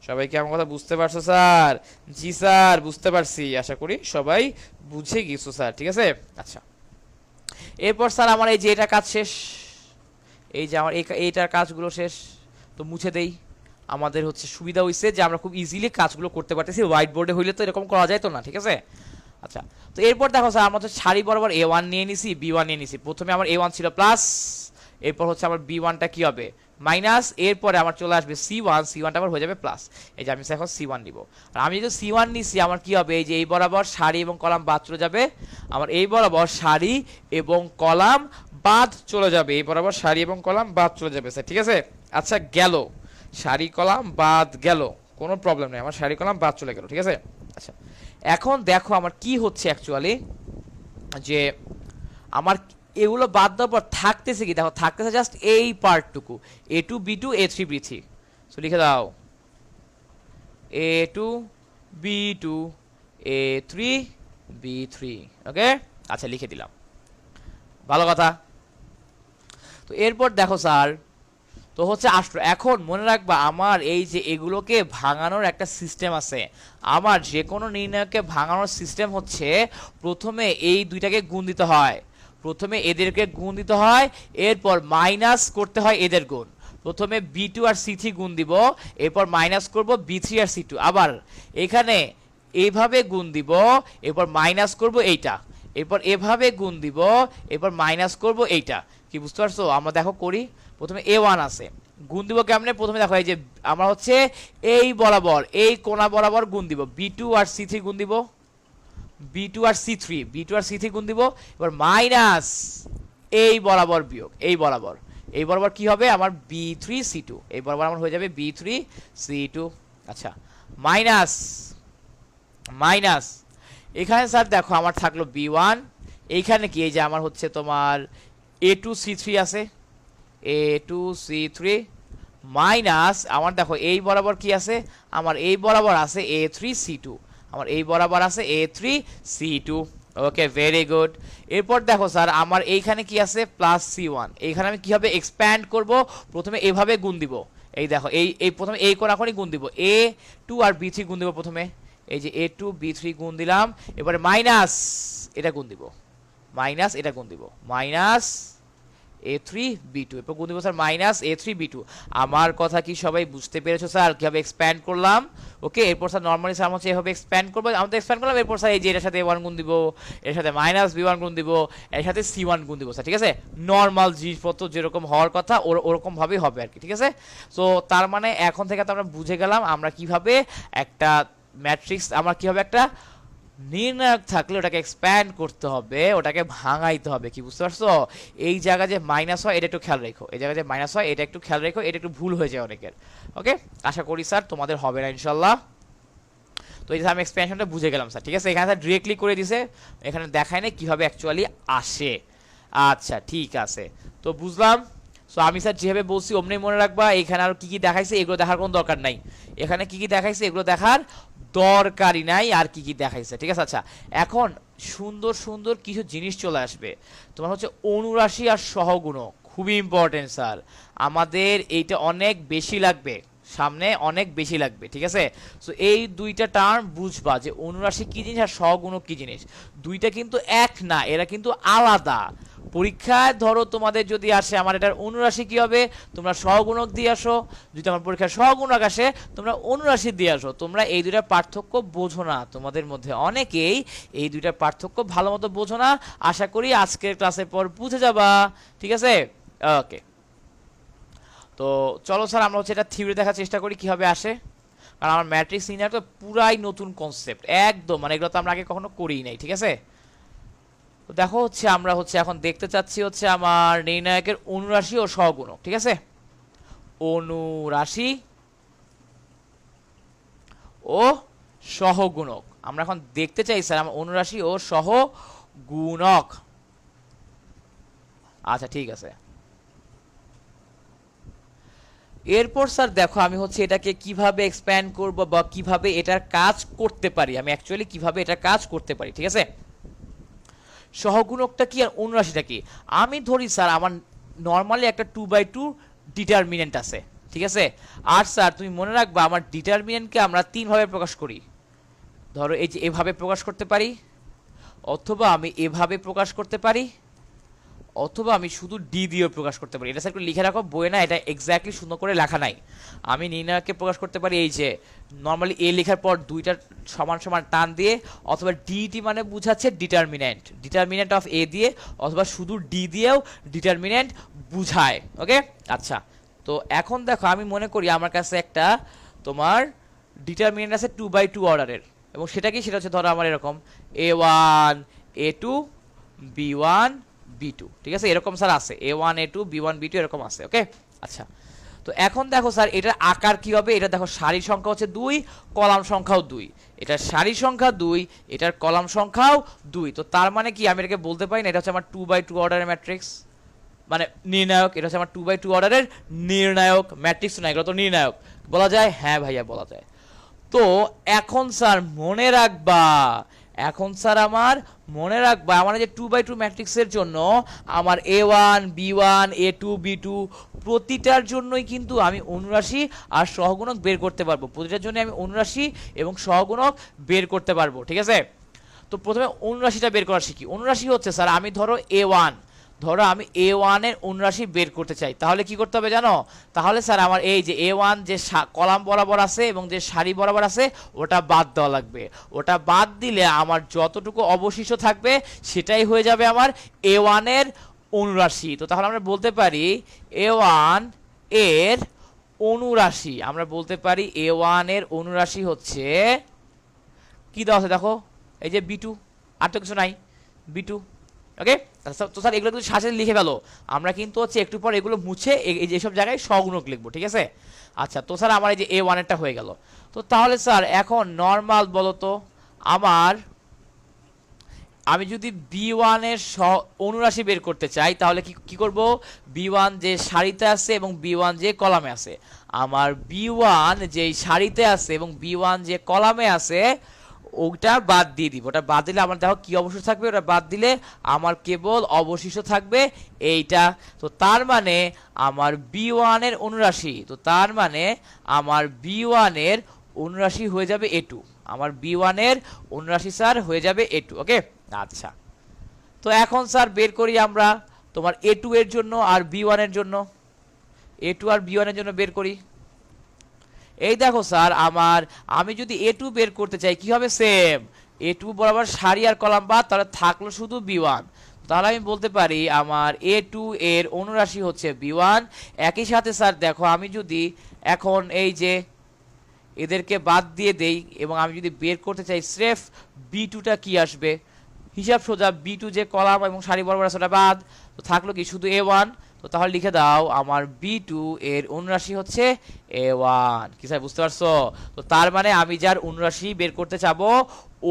সবাই কি আমার কথা বুঝতে পারছো স্যার? জি স্যার বুঝতে পারছি, আশা করি সবাই বুঝে গেছো স্যার, ঠিক আছে। আচ্ছা এরপর স্যার আমার এই যে এটা কাজ শেষ, এই যে আমার এইটার কাজগুলো শেষ, তো মুছে দেই। আমাদের হচ্ছে সুবিধা হইছে যে আমরা খুব ইজিলি কাজগুলো করতে পারতেছি, হোয়াইট বোর্ডে হইলে তো এরকম করা যায় তো না, ঠিক আছে। আচ্ছা তো এরপর দেখো স্যার আমরা হচ্ছে সারি বরাবর A1 নিয়ে নিছি, B1 নিয়ে নিছি। প্রথমে আমার A1 ছিল প্লাস, এরপর হচ্ছে আমার B1টা কি হবে মাইনাস, এরপরে আমার চলে আসবে C1, C1টা আবার হয়ে যাবে প্লাস। এই যে আমি এখন C1 নিব, আর আমি যদি C1 নিছি আমার কি হবে, এই যে এই বরাবর সারি এবং কলাম বাদ চলে যাবে, আমার এই বরাবর সারি এবং কলাম বাদ চলে যাবে, এই বরাবর সারি এবং কলাম বাদ চলে যাবে স্যার, ঠিক আছে। আচ্ছা গেল, সারি কলাম বাদ গেল, কোনো প্রবলেম নেই, আমার সারি কলাম বাদ চলে গেল, ঠিক আছে। আচ্ছা এখন দেখো আমার কি হচ্ছে অ্যাকচুয়ালি, যে আমার এগুলো বাদ দেওয়ার পর থাকতেছে কি দেখো, থাকতেছে জাস্ট এই পার্টটুকু A2 B2 A3 B3। So লিখে দাও A2 B2 A3 B3। ওকে আচ্ছা লিখে দিলাম, ভালো কথা। তো এরপর দেখো স্যার তো হচ্ছে আসলো, এখন মনে রাখবা আমার এই যে এগুলোকে ভাঙানোর একটা সিস্টেম আছে, আমার যে কোনো নির্ণয়কে ভাঙানোর সিস্টেম হচ্ছে প্রথমে এই দুইটাকে গুণ দিতে হয়, প্রথমে এদেরকে গুণ দিতে হয়, এরপর মাইনাস করতে হয় এদের গুণ। প্রথমে B2 আর C3 গুণ দিব, এরপর মাইনাস করব B3 আর C2। আবার এখানে এইভাবে গুণ দিব, এরপর মাইনাস করব এইটা, এরপর এভাবে গুণ দিব, এরপর মাইনাস করব এইটা। কি বুঝতে পারছো? আমরা দেখো করি, প্রথমে a1 আছে, গুণ দিব কেমনে? প্রথমে দেখো এই যে আমরা হচ্ছে এই বরাবর, এই কোণা বরাবর গুণ দিব, b2 আর c3 গুণ দিব, b2 আর c3 গুণ দিব, এবার মাইনাস এই বরাবর বিয়োগ এই বরাবর, এই বরাবর কি হবে আমার b3c2, এই বরাবর আমার হয়ে যাবে b3c2। আচ্ছা, মাইনাস মাইনাস এখানে স্যার দেখো আমার থাকলো b1, এইখানে কি এই যে আমার হচ্ছে তোমার a2c3 আছে, a2c3 মাইনাস আমার দেখো এই বরাবর কি আছে, আমার এই বরাবর আছে a3c2, আমার এই বরাবর আছে a3c2। ওকে, ভেরি গুড। এরপর দেখো স্যার আমার এইখানে কি আছে প্লাস c1, এইখানে আমি কিভাবে এক্সপ্যান্ড করব? প্রথমে এভাবে গুণ দিব, এই দেখো এই প্রথমে এই কোণাকোণি গুণ দিব, a2 আর b3 গুণ দিব, প্রথমে এই যে a2 b3 গুণ দিলাম, এবারে মাইনাস এটা গুণ দিব, মাইনাস এটা গুণ দিব, মাইনাস a3b2, এরপর গুণ দিব স্যার মাইনাস a3b2। আমার কথা কি সবাই বুঝতে পেরেছো স্যার কিভাবে এক্সপ্যান্ড করলাম? ওকে, এরপর স্যার নরমালি স্যার হচ্ছে এভাবে এক্সপ্যান্ড করবো, আমাদের এক্সপ্যান্ড করলাম, এরপর স্যার এই যে এর সাথে a1 গুণ দিব, এর সাথে মাইনাস b1 গুণ দিব, এর সাথে c1 গুণ দিব স্যার, ঠিক আছে? নর্মাল জিনিসপত্র যেরকম হওয়ার কথা ওরকম ভাবেই হবে আর কি, ঠিক আছে? সো তার মানে এখন থেকে তো আমরা বুঝে গেলাম আমরা কিভাবে একটা ম্যাট্রিক্স, আমরা কিভাবে একটা নির্ণায়ক থাকলে ওটাকে এক্সপ্যান্ড করতে হবে, ওটাকে ভাঙাইতে হবে। কি বুঝতে পারছো? এই জায়গা যে মাইনাস হয় এটা একটু খেয়াল রেখো, এই জায়গায় যে মাইনাস হয় এটা একটু খেয়াল রেখো, এটা একটু ভুল হয়ে যায় অনেকের। ওকে, আশা করি স্যার তোমাদের হবে না ইনশাল্লাহ। তো এই যে আমি এক্সপ্যানশনটা বুঝে গেলাম স্যার, ঠিক আছে? এখানে স্যার ডিরেক্টলি করে দিছে, এখানে দেখায় না কিভাবে অ্যাকচুয়ালি আসে। আচ্ছা, ঠিক আছে, তো বুঝলাম। সো আমি স্যার যেভাবে বলছি অমনি মনে রাখবা। এখানে আর কি কি দেখাইছে এগুলো দেখার কোনো দরকার নাই, এখানে কি কি দেখাইছে এগুলো দেখার দরকারই নাই, আর কি কি দেখাইছে, ঠিক আছে? আচ্ছা, এখন সুন্দর সুন্দর কিছু জিনিস চলে আসবে, তোমার হচ্ছে অনুরাশি আর সহগুণক, খুবই ইম্পর্টেন্ট স্যার, আমাদের এইটা অনেক বেশি লাগবে, সামনে অনেক বেশি লাগবে, ঠিক আছে? সো এই দুইটা টার্ম বুঝবা যে অনুরাশি কি জিনিস আর সহগুণক কি জিনিস, দুইটা কিন্তু এক না, এরা কিন্তু আলাদা। পরীক্ষায় ধরো তোমাদের যদি আসে আমার এটার অনুরাশি কি হবে, তোমরা সহগুণক দিয়ে আসো, যদি আমার পরীক্ষায় সহগুণক আসে তোমরা অনুরাশি দিয়ে আসো। তোমরা এই দুইটার পার্থক্য বোঝো না, তোমাদের মধ্যে অনেকেই এই দুইটার পার্থক্য ভালো মতো বোঝো না। আশা করি আজকের ক্লাসের পর বুঝে যাবা, ঠিক আছে? ওকে, তো চলো স্যার আমরা হচ্ছে এটা থিওরি দেখার চেষ্টা করি কিভাবে আসে, কারণ আমার ম্যাট্রিক্স নির্ণয় তো পুরাই নতুন কনসেপ্ট একদম, মানে এগুলো তো আমরা আগে কখনো করিই নাই, ঠিক আছে? তো দেখো হচ্ছে আমরা হচ্ছে এখন দেখতে চাচ্ছি হচ্ছে আমার নির্ণায়কের অনুরাশি ও সহগুণক, ঠিক আছে? অনুরাশি ও সহগুণক আমরা এখন দেখতে চাই স্যার, আমার অনুরাশি ও সহগুণক। আচ্ছা, ঠিক আছে। এরপর স্যার দেখো আমি হচ্ছে এটাকে কিভাবে এক্সপ্যান্ড করব বা কিভাবে এটার কাজ করতে পারি, আমি অ্যাকচুয়ালি কিভাবে এটা কাজ করতে পারি, ঠিক আছে? সহগুণকটা কি আর অনুরাশিটা কি? আমি ধরি স্যার আমার নর্মালি একটা 2/2 ডিটারমিনেন্ট আছে, ঠিক আছে? আর স্যার তুমি মনে রাখবা আমার ডিটারমিনেন্টকে আমরা তিনভাবে প্রকাশ করি। ধরো এই যে এভাবে প্রকাশ করতে পারি, অথবা আমি এভাবে প্রকাশ করতে পারি, অথবা আমি শুধু ডি দিয়েও প্রকাশ করতে পারি। এটা স্যার একটু লিখে রাখো বইয়ে, না এটা এক্স্যাক্টলি সুন্দর করে লেখা নাই। আমি নির্ণায়ককে প্রকাশ করতে পারি এই যে নর্মালি এ লেখার পর দুইটা সমান সমান টান দিয়ে, অথবা ডিটি মানে বুঝাচ্ছে ডিটারমিনেন্ট, ডিটারমিনেন্ট অফ এ দিয়ে, অথবা শুধু ডি দিয়েও ডিটারমিনেন্ট বুঝায়। ওকে, আচ্ছা, তো এখন দেখো আমি মনে করি আমার কাছে একটা তোমার ডিটারমিনেন্ট আছে 2/2 অর্ডারের, এবং সেটা কি, সেটা হচ্ছে ধরো আমার এরকম a1 a2 b1 b2, ঠিক আছে? এরকম স্যার আছে a1 a2 b1 b2 এরকম আছে। ওকে, আচ্ছা, তো এখন দেখো স্যার এটার আকার কি হবে, এটা দেখো সারির সংখ্যা হচ্ছে 2, কলাম সংখ্যাও 2, এটার সারির সংখ্যা 2, এটার কলাম সংখ্যাও 2। তো তার মানে কি আমি এটাকে বলতে পারি না এটা হচ্ছে আমার 2/2 অর্ডারের ম্যাট্রিক্স, মানে নির্ণায়ক, এটা হচ্ছে আমার 2/2 অর্ডারের নির্ণায়ক। ম্যাট্রিক্স না, এগুলো তো নির্ণায়ক, বলা যায়? হ্যাঁ ভাইয়া, বলা যায়। তো এখন স্যার মনে রাখবা, এখন স্যার আমার মনে রাখবা আমার যে 2/2 ম্যাট্রিক্সের জন্য আমার a1 b1 a2 b2 প্রতিটার জন্যই কিন্তু আমি অনুরাশি আর সহগুণক বের করতে পারবো, প্রতিটার জন্য আমি অনুরাশি এবং সহগুণক বের করতে পারবো, ঠিক আছে? তো প্রথমে অনুরাশিটা বের করা শিখি। অনুরাশি হচ্ছে স্যার আমি ধরো a1, ধরো আমি A1 এর অনুরাশি বের করতে চাই, তাহলে কি করতে হবে জানো? তাহলে স্যার আমার এই যে A1 যে কলাম বরাবর আছে এবং যে সারি বরাবর আছে ওটা বাদ দেওয়া লাগবে। ওটা বাদ দিলে আমার যতটুকু অবশিষ্ট থাকবে সেটাই হয়ে যাবে আমার A1 এর অনুরাশি। তো তাহলে আমরা বলতে পারি A1 এর অনুরাশি, আমরা বলতে পারি A1 এর অনুরাশি হচ্ছে কি দেওয়া আছে দেখো, এই যে B2, আর তো কিছু নাই, B2। ওকে, তো স্যার এগুলো কিন্তু সাথে লিখে ফেলো, আমরা কিন্তু হচ্ছে একটু পর এগুলো মুছে এই যে সব জায়গায় সগুণক লিখবো, ঠিক আছে? আচ্ছা, তো স্যার আমার এই যে A1 এরটা হয়ে গেল। তো তাহলে স্যার এখন নর্মাল বলো তো, আমি যদি B1 এর অনুরাশি বের করতে চাই তাহলে কি করব? B1 যে সারিতে আছে এবং B1 যে কলামে আছে, আমার B1 যে সারিতে আছে এবং B1 যে কলামে আছে ওটা বাদ দিয়ে দিব। ওটা বাদ দিলে আমার দেখো কি অবশিষ্ট থাকবে, ওটা বাদ দিলে আমার কেবল অবশিষ্ট থাকবে এইটা। তো তার মানে আমার B1 এর অনুরাশি, তো তার মানে আমার B1 এর অনুরাশি হয়ে যাবে A2। আমার B1 এর অনুরাশি স্যার হয়ে যাবে A2। ওকে, আচ্ছা, তো এখন স্যার বের করি আমরা তোমার A2 এর জন্য আর B1 এর জন্য, A2 আর B1 এর জন্য বের করি। এই দেখো স্যার আমি যদি A2 বের করতে চাই কি হবে? সেম A2 বরাবর সারি আর কলাম বাদ, তাহলে থাকলো শুধু B1। তাহলে আমি বলতে পারি আমার A2 এর অনুরাশি হচ্ছে B1। একই সাথে স্যার দেখো আমি যদি এখন এই যে এদেরকে বাদ দিয়ে দেই এবং আমি যদি বের করতে চাই স্রেফ B2টা কি আসবে, হিসাব সোজা B2 যে কলাম এবং সারি বরাবর আছে ওটা বাদ, তো থাকলো কি শুধু A1। তো তাহলে লিখে দাও আমার B2 এর অনুরাশি হচ্ছে A1। কি স্যার বুঝতে পারছো? তো তার মানে আমি যার অনুরাশি বের করতে চাবো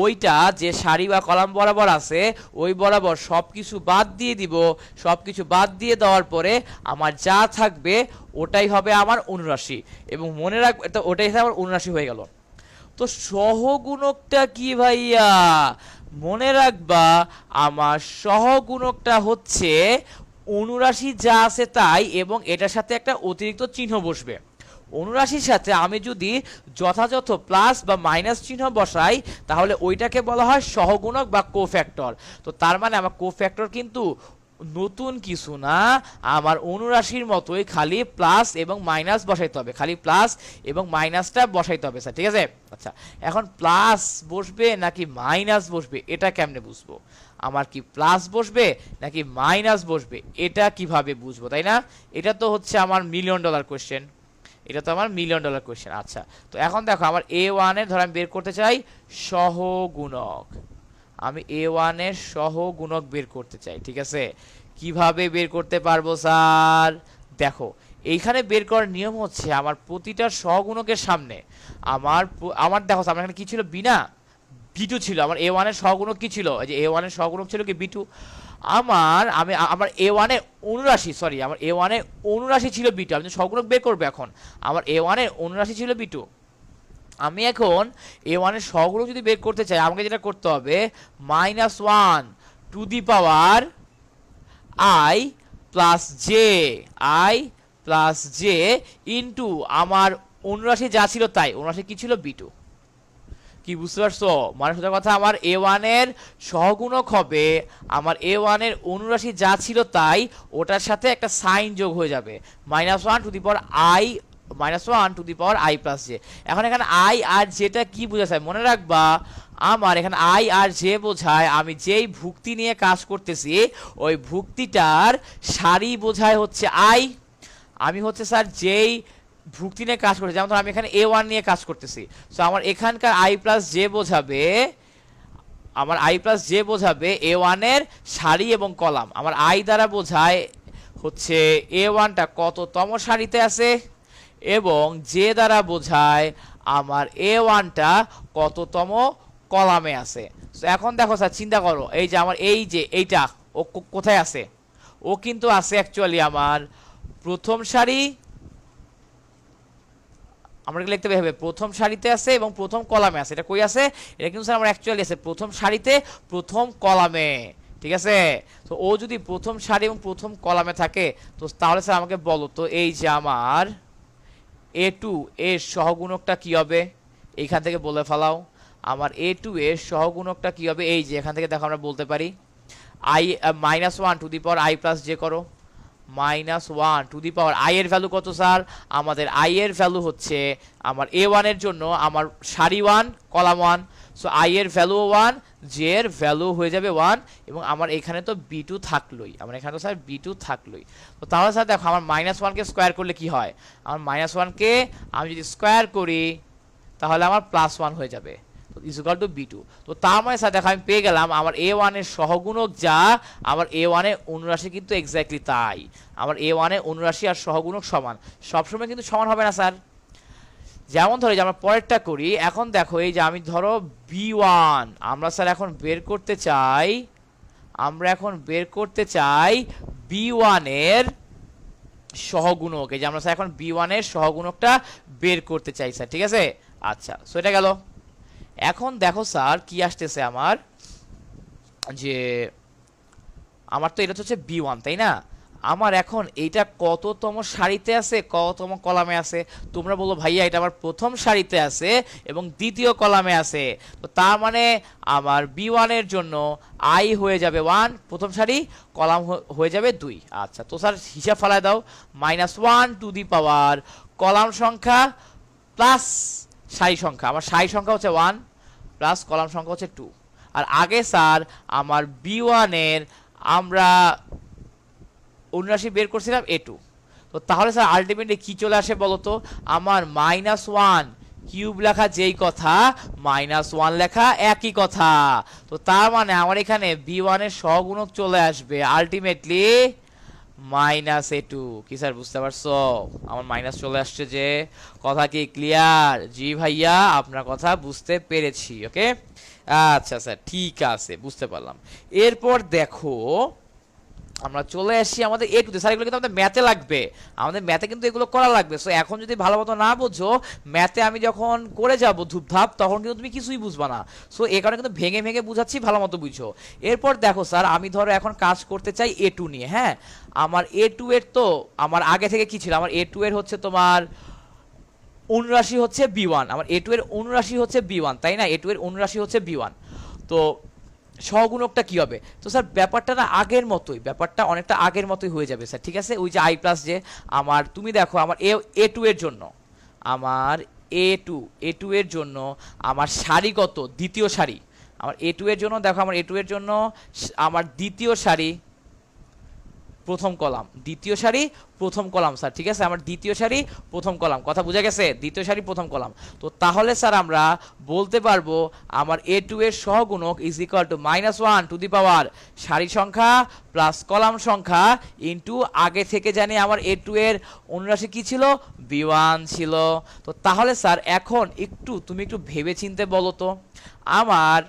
ওইটা যে সারি বা কলাম বরাবর আছে ওই বরাবর সবকিছু বাদ দিয়ে দিব। সবকিছু বাদ দিয়ে দেওয়ার পরে আমার যা থাকবে ওটাই হবে আমার অনুরাশি, এবং মনে রাখবে তো ওটাই আমার অনুরাশি হয়ে গেল। তো সহগুণকটা কি ভাইয়া? মনে রাখবা আমার সহগুণকটা হচ্ছে অনুরাশি যা আছে তাই, এবং এটার সাথে একটা অতিরিক্ত চিহ্ন বসবে। অনুরাশির সাথে আমি যদি যথাযথ প্লাস বা মাইনাস চিহ্ন বসাই তাহলে ওইটাকে বলা হয় সহগুণক বা কোফ্যাক্টর। তো তার মানে আমার কোফ্যাক্টর কিন্তু নতুন কিছু না, আমার অনুরাশির মতোই খালি প্লাস এবং মাইনাস বসাইতে হবে, খালি প্লাস এবং মাইনাসটা বসাইতে হবে স্যার, ঠিক আছে? আচ্ছা, এখন প্লাস বসবে নাকি মাইনাস বসবে এটা কেমনে বুঝবো? আমার কি প্লাস বসবে নাকি মাইনাস বসবে এটা কিভাবে বুঝবো, তাই না? এটা তো হচ্ছে আমার $1,000,000 কোয়েশ্চেন, এটা তো আমার $1,000,000 কোয়েশ্চেন। আচ্ছা, তো এখন দেখো আমার A1 এর ধর আমি বের করতে চাই সহগুণক, আমি A1 এর সহগুণক বের করতে চাই, ঠিক আছে? কিভাবে বের করতে পারবো স্যার? দেখো এইখানে বের করার নিয়ম হচ্ছে আমার প্রতিটা সহগুণকের সামনে আমার দেখো আমার এখানে কি ছিল? বি না, B2 ছিল। আমার A1 এর সহগুণক কি ছিল? এই যে A1 এর সহগুণক ছিল কি B2। আমার A1 এর অনুরাশি, সরি, আমার A1 এর অনুরাশি ছিল B2। আমি সহগুণক বের করবো, এখন আমার A1 এর অনুরাশি ছিল B2। আমি এখন A1 এর সহগুণক যদি বের করতে চাই আমাকে যেটা করতে হবে -1 two the power I plus J into আমার অনুরাশি যা ছিল তাই, অনুরাশি কি ছিল? B2। কি বুঝতে পারছো? মানে সোজা কথা আমার A1 এর সহগুণক হবে আমার A1 এর অনুরাশি যা ছিল তাই, ওটার সাথে একটা সাইন যোগ হয়ে যাবে -1 two the power -1 two the power I plus J. এখন এখানে I আর যেটা কি বোঝাচ্ছে মনে রাখবা, আমার এখানে I আর জে বোঝায় আমি যেই ভুক্তি নিয়ে কাজ করতেছি ওই ভুক্তিটার সারি বোঝায় হচ্ছে I। আমি হচ্ছে স্যার যেই ভুক্তি নিয়ে কাজ করতেছি, যেমন আমি এখানে A1 নিয়ে কাজ করতেছি, সো আমার এখানকার I প্লাস জে বোঝাবে, আমার I প্লাস জে বোঝাবে A1 এর সারি এবং কলাম। আমার I দ্বারা বোঝায় হচ্ছে A1টা কততম সারিতে আছে, এবং জে দ্বারা বোঝায় আমার A1টা কততম কলামে আছে। তো এখন দেখো স্যার চিন্তা করো, এই যে আমার এই যে এইটা ও কোথায় আছে? ও কিন্তু আছে অ্যাকচুয়ালি আমার প্রথম সারি, আমরা লিখতে হবে প্রথম সারিতে আছে এবং প্রথম কলামে আছে। এটা কই আছে? এটা কিন্তু স্যার আমার অ্যাকচুয়ালি আছে প্রথম সারিতে প্রথম কলামে, ঠিক আছে? তো ও যদি প্রথম সারি এবং প্রথম কলামে থাকে তো তাহলে স্যার আমাকে বলো তো এই যে আমার A2 এর সহগুণকটা কি হবে? এইখান থেকে বলে ফেলাও আমার A2 এর সহগুণকটা কি হবে। এই যে এখান থেকে দেখো আমরা বলতে পারি I minus one to the power I plus J করো, minus one to the power I এর ভ্যালু কত স্যার? আমাদের আই এর ভ্যালু হচ্ছে আমার এ ওয়ানের জন্য আমার সারি one column one, so I এর ভ্যালু ওয়ান, জে এর ভ্যালু হয়ে যাবে ওয়ান, এবং আমার এখানে তো বি টু থাকলোই, আমার এখানে তো স্যার বি টু থাকলোই। তো তাহলে স্যার দেখো আমার মাইনাস ওয়ানকে স্কোয়ার করলে কি হয়? আমার মাইনাস ওয়ানকে আমি যদি স্কোয়ার করি তাহলে আমার প্লাস ওয়ান হয়ে যাবে, is equal to B two. তো তার মানে স্যার দেখো আমি পেয়ে গেলাম আমার এ ওয়ানের সহগুণক যা, আমার এ ওয়ানের অনুরাশি কিন্তু এক্স্যাক্টলি তাই। আমার এ ওয়ানের অনুরাশি আর সহগুণক সমান, সবসময় কিন্তু সমান হবে না স্যার। যেমন ধরো যে আমরা পরেরটা করি, এখন দেখো এই যে আমি ধরো বি ওয়ান, আমরা স্যার এখন বের করতে চাই, আমরা এখন বের করতে চাই বি ওয়ানের সহগুণক। এই যে আমরা স্যার এখন বি ওয়ানের সহগুণকটা বের করতে চাই স্যার, ঠিক আছে? আচ্ছা, সো এটা গেল। এখন দেখো স্যার কি আসতেছে আমার, যে আমার তো এটা হচ্ছে বি ওয়ান, তাই না? আমার এখন এইটা কততম সারিতে আছে, কততম কলামে আছে? তোমরা বলো ভাইয়া এটা আমার প্রথম সারিতে আছে এবং দ্বিতীয় কলামে আছে, তো তার মানে আমার বি ওয়ানের জন্য আই হয়ে যাবে ওয়ান প্রথম সারি, কলাম হয়ে যাবে দুই। আচ্ছা, তো স্যার হিসাব ফেলায় দাও, minus one to the power column সংখ্যা প্লাস সারি সংখ্যা, আমার সারি সংখ্যা হচ্ছে ওয়ান প্লাস কলাম সংখ্যা হচ্ছে টু। আর আগে স্যার আমার বি ওয়ানের আমরা অনুরাশি বের করছিলাম এ টু, তো তাহলে স্যার আলটিমেটলি কি চলে আসে বলতো? আমার মাইনাস ওয়ান কিউব লেখা যেই কথা, মাইনাস ওয়ান লেখা একই কথা। তো তার মানে আমার এখানে বি ওয়ানের সহগুণক চলে আসবে আলটিমেটলি মাইনাস এ টু। কি স্যার বুঝতে পারছো? আমার মাইনাস চলে আসছে যে, কথা কি ক্লিয়ার? জি ভাইয়া, আপনার কথা বুঝতে পেরেছি। ওকে, আচ্ছা স্যার ঠিক আছে, বুঝতে পারলাম। এরপর দেখো আমরা চলে আসি আমাদের এ টু তে। স্যার এগুলো কিন্তু আমাদের ম্যাথে লাগবে, আমাদের ম্যাথে কিন্তু এগুলো করা লাগবে। সো এখন যদি ভালো মতো না বোঝো, ম্যাথে আমি যখন করে যাব ধূপধাপ, তখন কিন্তু তুমি কিছুই বুঝবা না। সো এই কারণে কিন্তু ভেঙে ভেঙে বুঝাচ্ছি, ভালো মতো বুঝো। এরপর দেখো স্যার আমি ধরো এখন কাজ করতে চাই এ টু নিয়ে। হ্যাঁ, আমার এ টু এর তো আমার আগে থেকে কি ছিল? আমার এ টু এর হচ্ছে তোমার অনুরাশি হচ্ছে বি ওয়ান, আমার এ টু এর অনুরাশি হচ্ছে বি ওয়ান, তাই না? এ টু এর অনুরাশি হচ্ছে বি ওয়ান। তো সহগুণকটা কি হবে? তো স্যার ব্যাপারটা না আগের মতোই, ব্যাপারটা অনেকটা আগের মতোই হয়ে যাবে স্যার, ঠিক আছে? ওই যে আই প্লাস যে আমার, তুমি দেখো আমার এ টু এর জন্য, আমার এ টু এর জন্য আমার সারি কত? দ্বিতীয় সারি। আমার এ টু এর জন্য দেখো, আমার এ টু এর জন্য আমার দ্বিতীয় সারি প্রথম কলাম, দ্বিতীয় সারি প্রথম কলাম স্যার, ঠিক আছে? আমার দ্বিতীয় সারি প্রথম কলাম, কথা বোঝা গেছে? দ্বিতীয় সারি প্রথম কলাম। তো তাহলে স্যার আমরা বলতে পারবো আমার এ টু এর সহগুণক is equal to minus one to the power সারি সংখ্যা প্লাস কলাম সংখ্যা ইন্টু আগে থেকে জানি আমার এ টু এর অনুরাশি কি ছিল? বি ওয়ান ছিল। তো তাহলে স্যার এখন তুমি একটু ভেবে চিনতে বলো তো, আমার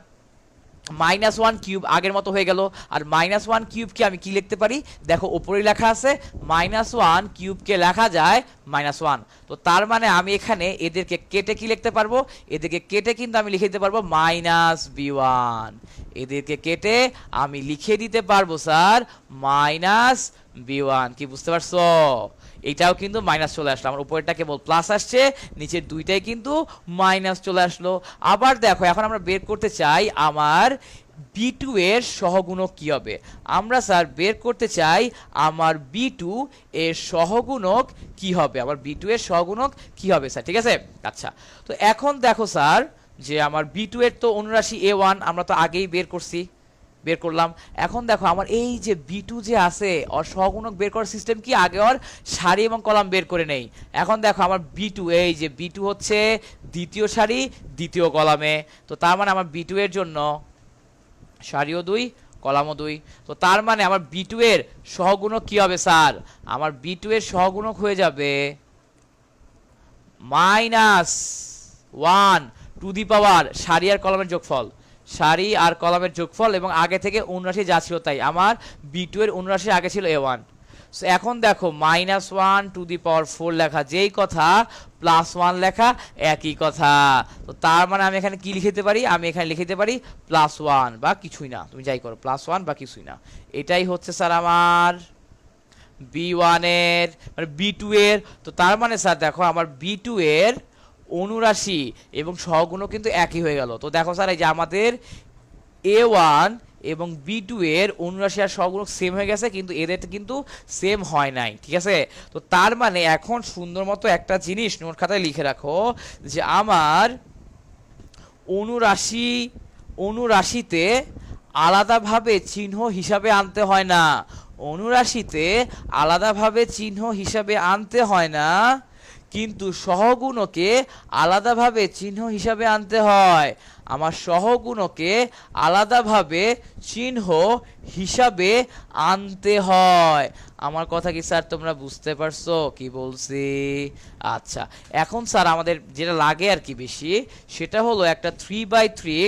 মাইনাস ওয়ান কিউব আগের মতো হয়ে গেল। আর মাইনাস ওয়ান কিউবকে আমি কি লিখতে পারি? দেখো ওপরে লেখা আছে মাইনাস ওয়ান কিউবকে লেখা যায় মাইনাস ওয়ান। তো তার মানে আমি এখানে এদেরকে কেটে কি লিখতে পারবো? এদেরকে কেটে কিন্তু আমি লিখে দিতে পারবো মাইনাস বি ওয়ান। এদেরকে কেটে আমি লিখে দিতে পারবো স্যার মাইনাস বি ওয়ান। কি বুঝতে পারছো? এটাও কিন্তু মাইনাস চলে আসলো, আমার উপরেরটা কেবল প্লাস আসছে, নিচের দুইটাই কিন্তু মাইনাস চলে আসলো। আবার দেখো এখন আমরা বের করতে চাই আমার বি টু এর সহগুণক কি হবে। আমরা স্যার বের করতে চাই আমার বি টু এর সহগুণক কি হবে, আমার বি টু এর সহগুণক কি হবে স্যার, ঠিক আছে? আচ্ছা, তো এখন দেখো স্যার যে আমার বি টু এর তো অনুরাশি এ ওয়ান আমরা তো আগেই বের করলাম। এখন দেখো আমার এই যে বি টু যে আছে, ওর সহগুণক বের করার সিস্টেম কি? আগে ওর সারি এবং কলাম বের করে নেই। এখন দেখো আমার বি টু, এই যে বি টু হচ্ছে দ্বিতীয় সারি দ্বিতীয় কলামে, তো তার মানে আমার বি টু এর জন্য সারিও দুই কলামও দুই। তো তার মানে আমার বি টু এর সহগুণক কি হবে স্যার? আমার বি টু এর সহগুণক হয়ে যাবে minus one to the power সারি আর কলামের যোগফল, সারি আর কলামের যোগফল, এবং আগে থেকে অনুরাশি যা ছিল তাই। আমার বি টু এর অনুরাশি আগে ছিল এ ওয়ান। এখন দেখো minus one to the power four লেখা যেই কথা, প্লাস ওয়ান লেখা একই কথা। তো তার মানে আমি এখানে কি লিখে দিতে পারি? আমি এখানে লিখে দিতে পারি প্লাস ওয়ান বা কিছুই না, তুমি যাই করো প্লাস ওয়ান বা কিছুই না। এটাই হচ্ছে স্যার আমার বি ওয়ানের মানে বি টু এর। তো তার মানে স্যার দেখো আমার বি টু এর অনুরাশি এবং সহগুণও কিন্তু একই হয়ে গেল। তো দেখো স্যার এই যে আমাদের এ ওয়ান এবং B2 এর অনুরাশি আর সহগুণক সেম হয়ে গেছে, কিন্তু এদের কিন্তু সেম হয় নাই, ঠিক আছে। তো তার মানে এখন সুন্দর মতো একটা জিনিস নোট খাতায় লিখে রাখো যে আমার অনুরাশিতে আলাদাভাবে চিহ্ন হিসাবে আনতে হয় না, অনুরাশিতে আলাদাভাবে চিহ্ন হিসাবে আনতে হয় না, কিন্তু সহগুণকে আলাদাভাবে চিহ্ন হিসাবে আনতে হয়। আমার সহগুণকে আলাদাভাবে চিহ্ন হিসাবে আনতে হয়। আমার কথা কি স্যার তোমরা বুঝতে পারছো কি বলছি? আচ্ছা, এখন স্যার আমাদের যেটা লাগে আর কি বেশি, সেটা হলো একটা 3/3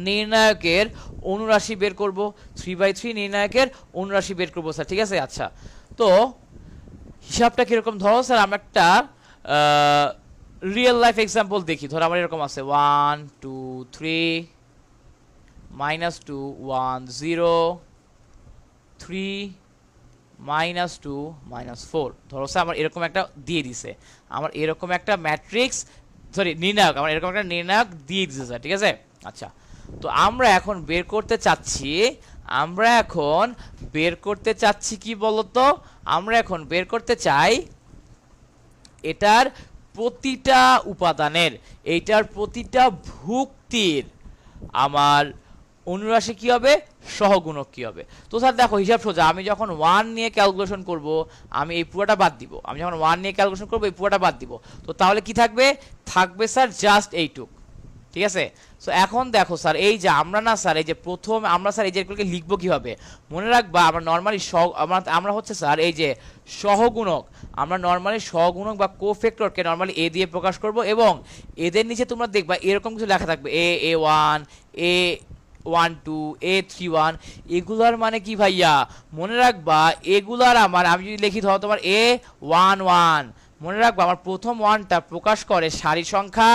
নির্ণায়কের অনুরাশি বের করব। 3/3 নির্ণায়কের অনুরাশি বের করব স্যার, ঠিক আছে। আচ্ছা, তো হিসাবটা কিরকম, ধরো স্যার আমরা একটা রিয়েল লাইফ এক্সাম্পল দেখি। ধরো আমার এরকম আছে 1 2 3 -2 1 0 3 -2 -4। ধরো স্যার আমার এরকম একটা দিয়ে দিছে, আমার এরকম একটা ম্যাট্রিক্স, সরি নির্ণায়ক, আমার এরকম একটা নির্ণায়ক দিয়ে দিছে স্যার, ঠিক আছে। আচ্ছা, তো আমরা এখন বের করতে চাচ্ছি কি বলতো, আমরা এখন বের করতে চাই এটার প্রতিটা উপাদানের, এইটার প্রতিটা ভুক্তির আমার অনুরাশি কি হবে, সহগুণক কি হবে। তো স্যার দেখো হিসাব সোজা, আমি যখন 1 নিয়ে ক্যালকুলেশন করব আমি এই পুরোটা বাদ দিব, আমি যখন 1 নিয়ে ক্যালকুলেশন করব এই পুরোটা বাদ দিব। তো তাহলে কি থাকবে স্যার জাস্ট এইটুক, ঠিক আছে। সো এখন দেখো স্যার এই যে আমরা না স্যার এই যে প্রথম আমরা স্যার এই যে এগুলোকে লিখবো কিভাবে, মনে রাখবা আমরা নর্মালি আমরা হচ্ছে স্যার এই যে সহগুণক, আমরা নর্মালি সহগুণক বা কোফ্যাক্টরকে নর্মালি এ দিয়ে প্রকাশ করব, এবং এদের নিচে তোমরা দেখবা এরকম কিছু লেখা থাকবে A1 A12 A31, এগুলার মানে কি ভাইয়া, মনে রাখবা এগুলার আমি যদি লিখি ধরো তোমার A11, মনে রাখবা আমার প্রথম ওয়ানটা প্রকাশ করে সারি সংখ্যা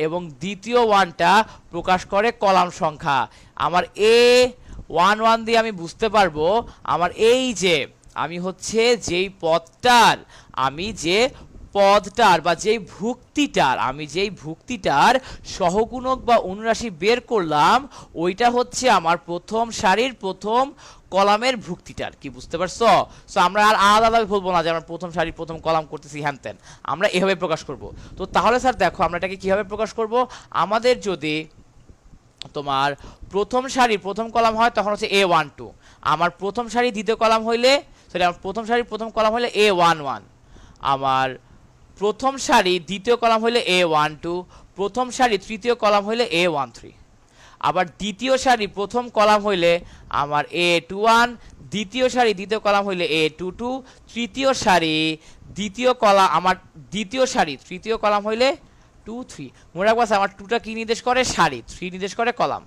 এবং দ্বিতীয় ওয়ানটা প্রকাশ করে কলাম সংখ্যা। আমার A11 দিয়ে আমি বুঝতে পারবো আমার এই যে আমি হচ্ছে যেই পদটার বা যেই ভুক্তিটার সহগুণক বা অনুরাশি বের করলাম, ওইটা হচ্ছে আমার প্রথম সারির প্রথম কলামের ভুক্তিটার, কি বুঝতে পারছো? সো আমরা আর আলাদাভাবে বলবো না যে আমরা প্রথম সারি প্রথম কলাম করতেছি হ্যানতেন, আমরা এভাবে প্রকাশ করব। তো তাহলে স্যার দেখো আমরা এটাকে কিভাবে প্রকাশ করব, আমাদের যদি তোমার প্রথম সারি প্রথম কলাম হয় তখন হচ্ছে A12, আমার প্রথম সারি দ্বিতীয় কলাম হইলে আমার প্রথম সারি প্রথম কলাম হইলে A11, আমার প্রথম সারি দ্বিতীয় কলাম হইলে A12, প্রথম সারি তৃতীয় কলাম হইলে A13, আবার দ্বিতীয় সারি প্রথম কলাম হইলে আমার A21, দ্বিতীয় সারি দ্বিতীয় কলাম হইলে A22, তৃতীয় সারি দ্বিতীয় কলাম আমার দ্বিতীয় সারি তৃতীয় কলাম হইলে 2 3। মনে রাখবা আমার 2টা কি নির্দেশ করে, সারি, 3 নির্দেশ করে কলাম।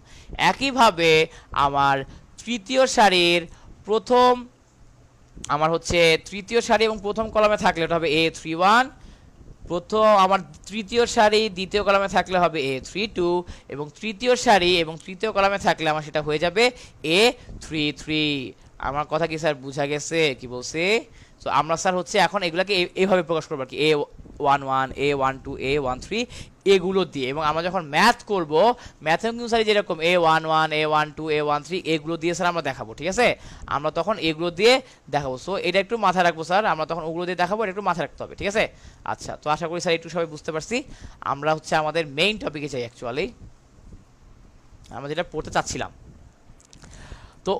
একইভাবে আমার তৃতীয় সারির প্রথম আমার হচ্ছে তৃতীয় সারি এবং প্রথম কলামে থাকলে এটা হবে A31, প্রথম আমার তৃতীয় সারি দ্বিতীয় কলামে থাকলে হবে A32, এবং তৃতীয় সারি এবং তৃতীয় কলামে থাকলে আমার সেটা হয়ে যাবে A33। আমার কথা কি স্যার বুঝা গেছে কি বলছে? সো আমরা স্যার হচ্ছে এখন এগুলাকে এইভাবে প্রকাশ করবো আর কি, A11 A12 A13 এগুলো দিয়ে, এবং আমরা যখন ম্যাথ করব ম্যাথে কিন্তু স্যার যেরকম A11 A12 A13 এগুলো দিয়ে স্যার আমরা দেখাবো, ঠিক আছে। আমরা তখন এগুলো দিয়ে দেখাবো, সো এটা একটু মাথায় রাখবো স্যার, আমরা তখন ওগুলো দিয়ে দেখাবো, এটা একটু মাথায় রাখতে হবে, ঠিক আছে। আচ্ছা, তো আশা করি স্যার একটু সবাই বুঝতে পারছি। আমরা হচ্ছে আমাদের মেইন টপিকে যাই, অ্যাকচুয়ালি আমরা যেটা পড়তে চাচ্ছিলাম তো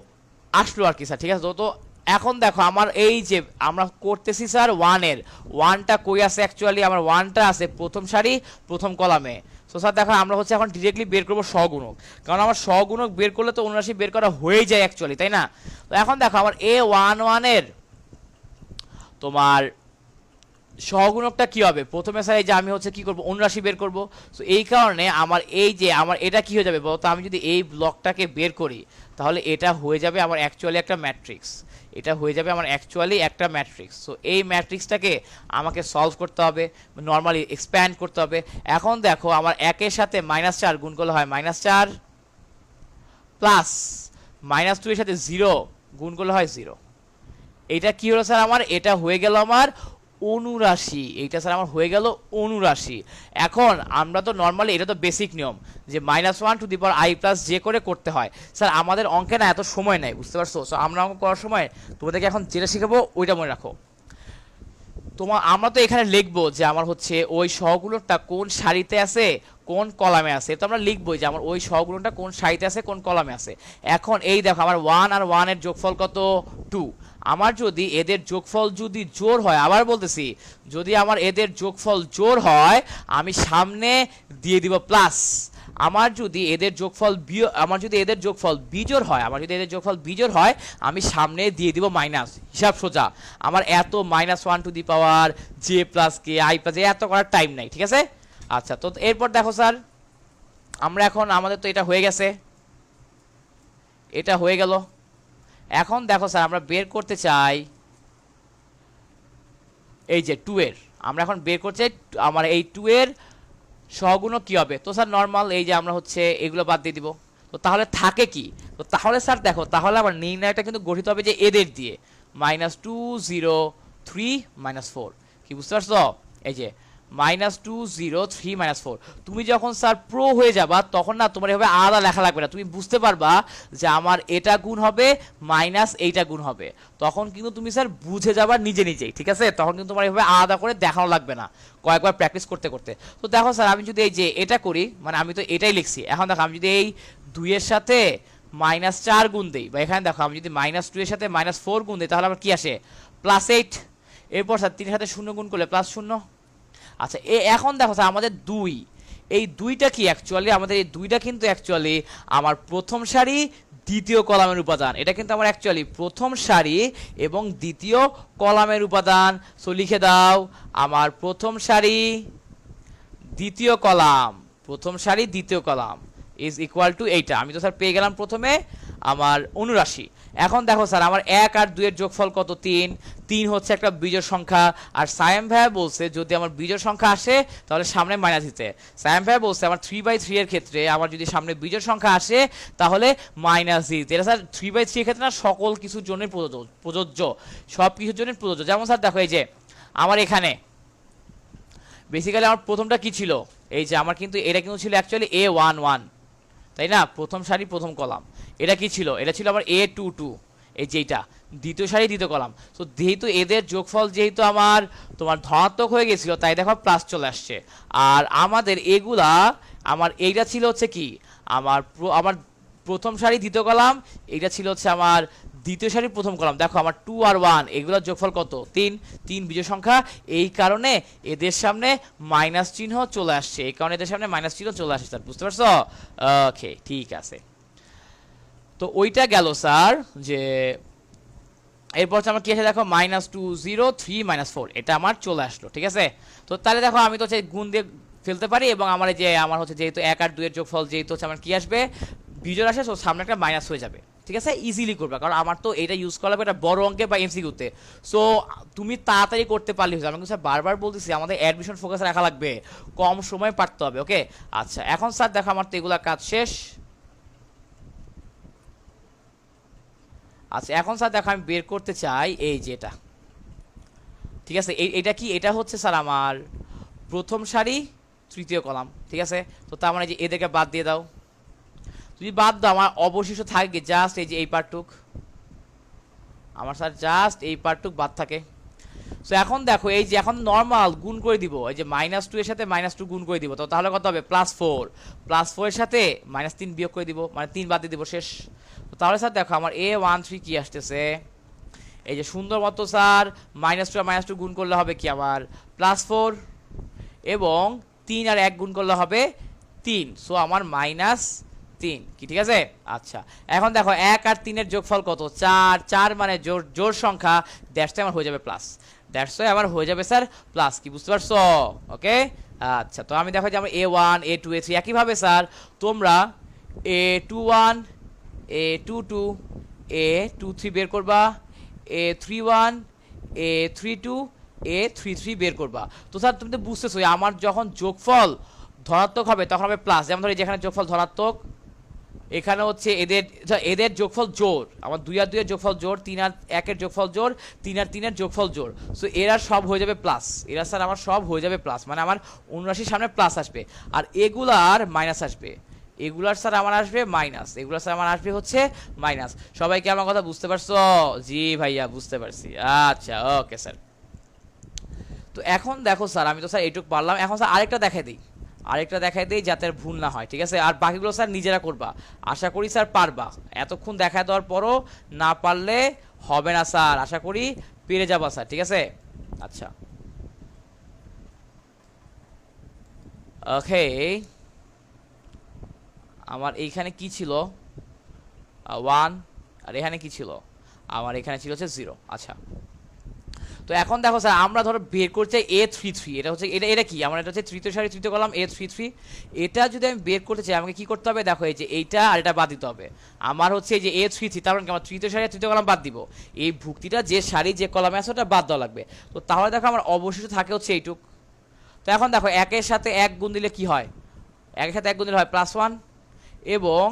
আসলো আর কি স্যার, ঠিক আছে। তো এখন দেখো আমার এই যে আমরা করতেছি স্যার ওয়ানটা কই আছে, অ্যাকচুয়ালি আমার ওয়ানটা আছে প্রথম সারি প্রথম কলামে। তো স্যার দেখো আমরা হচ্ছে এখন ডিরেক্টলি বের করবো সহগুণক, কারণ আমার সহগুণক বের করলে তো অনুরাশি বের করা হয়েই যায় অ্যাকচুয়ালি, তাই না। তো এখন দেখো আমার A11 এর তোমার সহগুণকটা কি হবে, প্রথমে স্যার এই যে আমি হচ্ছে কি করব, অনুরাশি বের করব। সো এই কারণে আমার এই যে আমার এটা কি হয়ে যাবে বলতো, আমি যদি এই ব্লকটাকে বের করি তাহলে এটা হয়ে যাবে আমার অ্যাকচুয়ালি একটা ম্যাট্রিক্স, এটা হয়ে যাবে আমার অ্যাকচুয়ালি একটা ম্যাট্রিক্স। সো এই ম্যাট্রিক্সটাকে আমাকে সলভ করতে হবে, নর্মালি এক্সপ্যান্ড করতে হবে। এখন দেখো আমার 1 এর সাথে -4 গুণ করলে হয় -4, প্লাস -2 এর সাথে 0 গুণ করলে হয় 0। এটা কি হলো স্যার আমার, এটা হয়ে গেল আমার অনুরাশি, এইটা স্যার আমার হয়ে গেল অনুরাশি। এখন আমরা তো নর্মালি এটা তো বেসিক নিয়ম যে -1 টু দি পাওয়ার i+j করে করতে হয়। স্যার আমাদের অঙ্কে না এত সময় নেই, বুঝতে পারছো? সো আমরা অঙ্ক করার সময় তোমাদেরকে এখন যেটা শিখাবো ওইটা মনে রাখো। আমরা তো এখানে লিখবো যে আমার হচ্ছে ওই সহগুলোটা কোন সারিতে আছে কোন কলামে আছে, তো আমরা লিখবোই যে আমার ওই সহগুলোটা কোন সারিতে আছে কোন কলামে আছে। এখন এই দেখো আমার 1 আর 1 এর যোগফল কত 2। আমার যদি এদের যোগফল যদি জোড় হয়, আবার বলতেছি যদি আমার এদের যোগফল জোড় হয় আমি সামনে দিয়ে দিব প্লাস। আমার যদি এদের যোগফল বিজোড় হয় আমি সামনে দিয়ে দিব মাইনাস। হিসাব সোজা, আমার এত -1 two the power J plus K I plus এত করার টাইম নাই, ঠিক আছে? আচ্ছা, তো এরপর দেখো স্যার আমরা এখন আমাদের তো এটা হয়ে গেছে, এটা হয়ে গেল। এখন দেখো স্যার আমরা বের করতে চাই এই যে 2 এর, আমরা এখন বের করতে চাই আমার এই 2 এর সহগুণক কি হবে। তো স্যার নর্মাল এই যে আমরা হচ্ছে এগুলো বাদ দিয়ে দিব, তো তাহলে থাকে কি? তো তাহলে স্যার দেখো তাহলে আমার নির্ণয়টা কিন্তু গঠিত হবে যে এদের দিয়ে -2 0 3 -4। কি বুঝতে পারছো? এই যে -2 0 3 -4। তুমি যখন স্যার প্রো হয়ে যাবা তখন না তোমার এভাবে আলাদা লেখা লাগবে না, তুমি বুঝতে পারবা যে আমার এটা গুণ হবে মাইনাস এইটা গুণ হবে, তখন কিন্তু তুমি স্যার বুঝে যাবা নিজে নিজেই, ঠিক আছে? তখন কিন্তু তোমার এভাবে আলাদা করে দেখানো লাগবে না কয়েকবার প্র্যাকটিস করতে করতে। তো দেখো স্যার আমি যদি এই যে এটা করি, মানে আমি তো এটাই লিখছি, এখন দেখো আমি যদি এই 2 এর সাথে -4 গুণ দেই, বা এখানে দেখো আমি যদি -2 এর সাথে -4 গুণ দিই তাহলে আমার কি আসে +8। এরপর স্যার 3 এর সাথে 0 গুণ করলে +0। আচ্ছা এখন দেখো স্যার আমাদের 2, এই 2টা কি অ্যাকচুয়ালি আমাদের এই 2টা কিন্তু অ্যাকচুয়ালি আমার প্রথম সারি দ্বিতীয় কলামের উপাদান। এটা কিন্তু আমার অ্যাকচুয়ালি প্রথম সারি এবং দ্বিতীয় কলামের উপাদান। সো লিখে দাও আমার প্রথম সারি দ্বিতীয় কলাম ইজ ইকুয়াল টু এইটা। আমি তো স্যার পেয়ে গেলাম প্রথমে আমার অনুরাশি। এখন দেখো স্যার আমার 1 আর 2 এর যোগফল কত 3। 3 হচ্ছে একটা বিজোড় সংখ্যা, আর সায়েম ভাইয়া বলছে যদি আমার বিজোড় সংখ্যা আসে তাহলে সামনে মাইনাস দিতে। সায়েম ভাইয়া বলছে আমার 3/3 এর ক্ষেত্রে আমার যদি সামনে বিজোড় সংখ্যা আসে তাহলে মাইনাস দিতে। এটা স্যার 3/3 এর ক্ষেত্রে না সকল কিছুর জন্য প্রযোজ্য, সব কিছুর জন্য প্রযোজ্য। যেমন স্যার দেখো এই যে আমার এখানে বেসিক্যালি আমার প্রথমটা কি ছিল, এই যে আমার কিন্তু এটা কিন্তু ছিল অ্যাকচুয়ালি A11, তাই না? প্রথম সারি প্রথম কলাম। এটা কি ছিল? এটা ছিল আমার A22, এই যেটা দ্বিতীয় সারি দ্বিতীয় কলাম। তো যেহেতু এদের যোগফল যেহেতু আমার তোমার ধনাত্মক হয়ে গেছিল তাই দেখো প্লাস চলে আসছে। আর আমাদের এগুলা আমার এইটা ছিল হচ্ছে কি আমার প্রথম সারি দ্বিতীয় কলাম, এইটা ছিল হচ্ছে আমার দ্বিতীয় সারি প্রথম কলাম। দেখো আমার 2 আর 1 এগুলোর যোগফল কত 3। 3 বিজোড় সংখ্যা, এই কারণে এদের সামনে মাইনাস চিহ্ন চলে আসছে, এই কারণে এদের সামনে মাইনাস চিহ্ন চলে আসছে স্যার, বুঝতে পারছো? ওকে, ঠিক আছে। তো ওইটা গেল স্যার যে এরপর আমার কি আছে দেখো -2 0 3 -4, এটা আমার চলে আসলো, ঠিক আছে? তো তাহলে দেখো আমি তো গুণ দিয়ে ফেলতে পারি, এবং আমার যে আমার হচ্ছে যেহেতু 1 আর 2 এর যোগফল যেহেতু হচ্ছে আমার কি আসবে বিজোড় আসে, তো সামনে একটা মাইনাস হয়ে যাবে, ঠিক আছে? ইজিলি করবে, কারণ আমার তো এটা ইউজ করা হবে এটা বড় অঙ্কে বা এমসিকিউতে। সো তুমি তাড়াতাড়ি করতে পারলে হচ্ছে। আমি কিন্তু স্যার বারবার বলতেছি আমাদের অ্যাডমিশন ফোকাস রাখা লাগবে, কম সময় পারতে হবে, ওকে? আচ্ছা এখন স্যার দেখো আমার তো এগুলা কাজ শেষ। আচ্ছা এখন স্যার দেখো আমি বের করতে চাই এই যে এটা, ঠিক আছে? এটা কি? এটা হচ্ছে স্যার আমার প্রথম সারি তৃতীয় কলাম, ঠিক আছে? তো তার মানে যে এদেরকে বাদ দিয়ে দাও, যদি বাদ দাও আমার অবশিষ্ট থাকে জাস্ট এই যে এই পার্টটুক, আমার স্যার জাস্ট এই পার্টটুক বাদ থাকে। সো এখন দেখো এই যে এখন নর্মাল গুণ করে দিব, এই যে -2 এর সাথে -2 গুণ করে দিব, তো তাহলে কত হবে +4। +4 এর সাথে -3 বিয়োগ করে দিব, মানে 3 বাদ দিয়ে দিব, শেষ। তো তাহলে স্যার দেখো আমার A13 কি আসতেছে, এই যে সুন্দর মতো স্যার -2 আর -2 গুণ করলে হবে কি আমার +4, এবং 3 আর 1 গুণ করলে হবে 3, সো আমার -3, কি ঠিক আছে? আচ্ছা এখন দেখো 1 আর 3 এর যোগফল কত 4। 4 মানে জোড় সংখ্যা, দ্যাটস আমার হয়ে যাবে প্লাস, দ্যাটস আমার হয়ে যাবে স্যার প্লাস। কি বুঝতে পারছো? ওকে আচ্ছা, তো আমি দেখো যে আমার A1 A2 A3 একইভাবে স্যার তোমরা A21 A22 A23 বের করবা, A31 A32 A33 বের করবা। তো স্যার তুমি তো বুঝতেছো আমার যখন যোগফল ধনাত্মক হবে তখন হবে প্লাস, যেমন ধরো যেখানে যোগফল ধনাত্মক এখানে হচ্ছে এদের যোগফল জোড়, আমার 2 আর 2 এর যোগফল জোড়, 3 আর 1 এর যোগফল জোড়, 3 আর 3 এর যোগফল জোড়। সো এরা সব হয়ে যাবে প্লাস, এরা স্যার আমার সব হয়ে যাবে প্লাস, মানে আমার অনুরাশির সামনে প্লাস আসবে, আর এগুলার মাইনাস আসবে, এগুলার স্যার আমার আসবে মাইনাস, এগুলার স্যার আমার আসবে হচ্ছে মাইনাস। সবাই কি আমার কথা বুঝতে পারছো? জি ভাইয়া বুঝতে পারছি। আচ্ছা ওকে স্যার। তো এখন দেখো স্যার, আমি তো স্যার এইটুকু পারলাম, এখন স্যার আরেকটা দেখাই দেই যাতে আর ভুল না হয়, ঠিক আছে? আর বাকিগুলো স্যার নিজেরা করবা, আশা করি স্যার পারবা। এতক্ষণ দেখায় দেওয়ার পরও না পারলে হবে না স্যার, আশা করি পেরে যাবা স্যার, ঠিক আছে? আচ্ছা ওকে, আমার এইখানে কি ছিল 1, আর এখানে কি ছিল, আমার এখানে ছিল হচ্ছে 0। আচ্ছা, তো এখন দেখো স্যার, আমরা ধরো বের করতে চাই A33, এটা হচ্ছে এটা কি, আমার এটা হচ্ছে তৃতীয় সারি তৃতীয় কলাম A33। এটা যদি আমি বের করতে চাই আমাকে কি করতে হবে, দেখো এই যে এইটা আর এটা বাদ দিতে হবে। আমার হচ্ছে এই যে A33, তার মানে আমার তৃতীয় সারি তৃতীয় কলাম বাদ দিব, এই ভুক্তিটা যে সারি যে কলামে আছে ওটা বাদ দেওয়া লাগবে। তো তাহলে দেখো আমার অবশিষ্ট থাকে হচ্ছে এইটুক। তো এখন দেখো একের সাথে 1 গুণ দিলে কি হয়, একের সাথে 1 গুণ দিলে হয় +1, এবং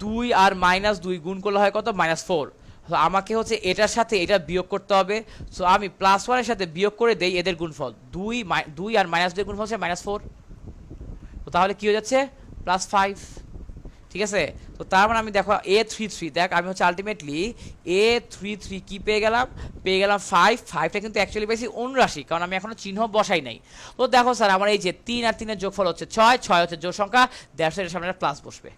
2 আর -2 গুণ করলে হয় কত, -4। তো আমাকে হচ্ছে এটার সাথে এটা বিয়োগ করতে হবে। সো আমি +1 এর সাথে বিয়োগ করে দেই এদের গুণফল, 2 আর -2 এর গুণফল হচ্ছে -4। তো তাহলে কি হয়ে যাচ্ছে, +5, ঠিক আছে? তো তার মানে আমি দেখো A33, দেখ আমি হচ্ছে আলটিমেটলি A33 কি পেয়ে গেলাম, 5টা কিন্তু অ্যাকচুয়ালি পেয়েছি অনুরাশি, কারণ আমি এখনো চিহ্ন বসাই নাই। তো দেখো স্যার, আমার এই যে 3 আর 3 এর যোগফল হচ্ছে 6 হচ্ছে জোড় সংখ্যা, দ্যাটস এর সামনে প্লাস বসবে।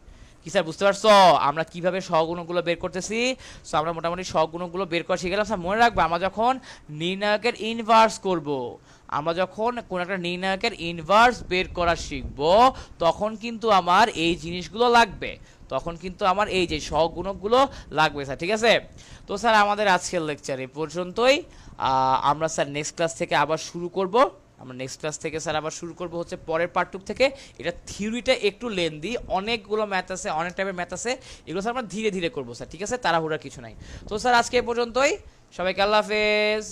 কি স্যার বুঝতে পারছো আমরা কিভাবে সহগুণকগুলো বের করতেছি? সো আমরা মোটামুটি সহগুণকগুলো বের করা শিখে গেলাম স্যার। মনে রাখবে, আমরা যখন নির্ণায়কের ইনভার্স করব, আমরা যখন কোন একটা নির্ণায়কের ইনভার্স বের করা শিখব, তখন কিন্তু আমার এই জিনিসগুলো লাগবে, তখন কিন্তু আমার এই যে সহগুণকগুলো লাগবে স্যার, ঠিক আছে? তো স্যার আমাদের আজকের লেকচার এই পর্যন্তই। আমরা স্যার নেক্সট ক্লাস থেকে আবার শুরু করব, আমরা নেক্সট ক্লাস থেকে স্যার আবার শুরু করব হচ্ছে পরের পার্ট 2 থেকে। এটা থিওরিটা একটু লেন্দি, অনেকগুলো ম্যাথ আছে, অনেক টাইপের ম্যাথ আছে, এগুলো স্যার আমরা ধীরে ধীরে করবো স্যার, ঠিক আছে? তাড়াহুড়ার কিছু নাই। তো স্যার আজকে এ পর্যন্তই, সবাইকে আল্লাহ হাফেজ।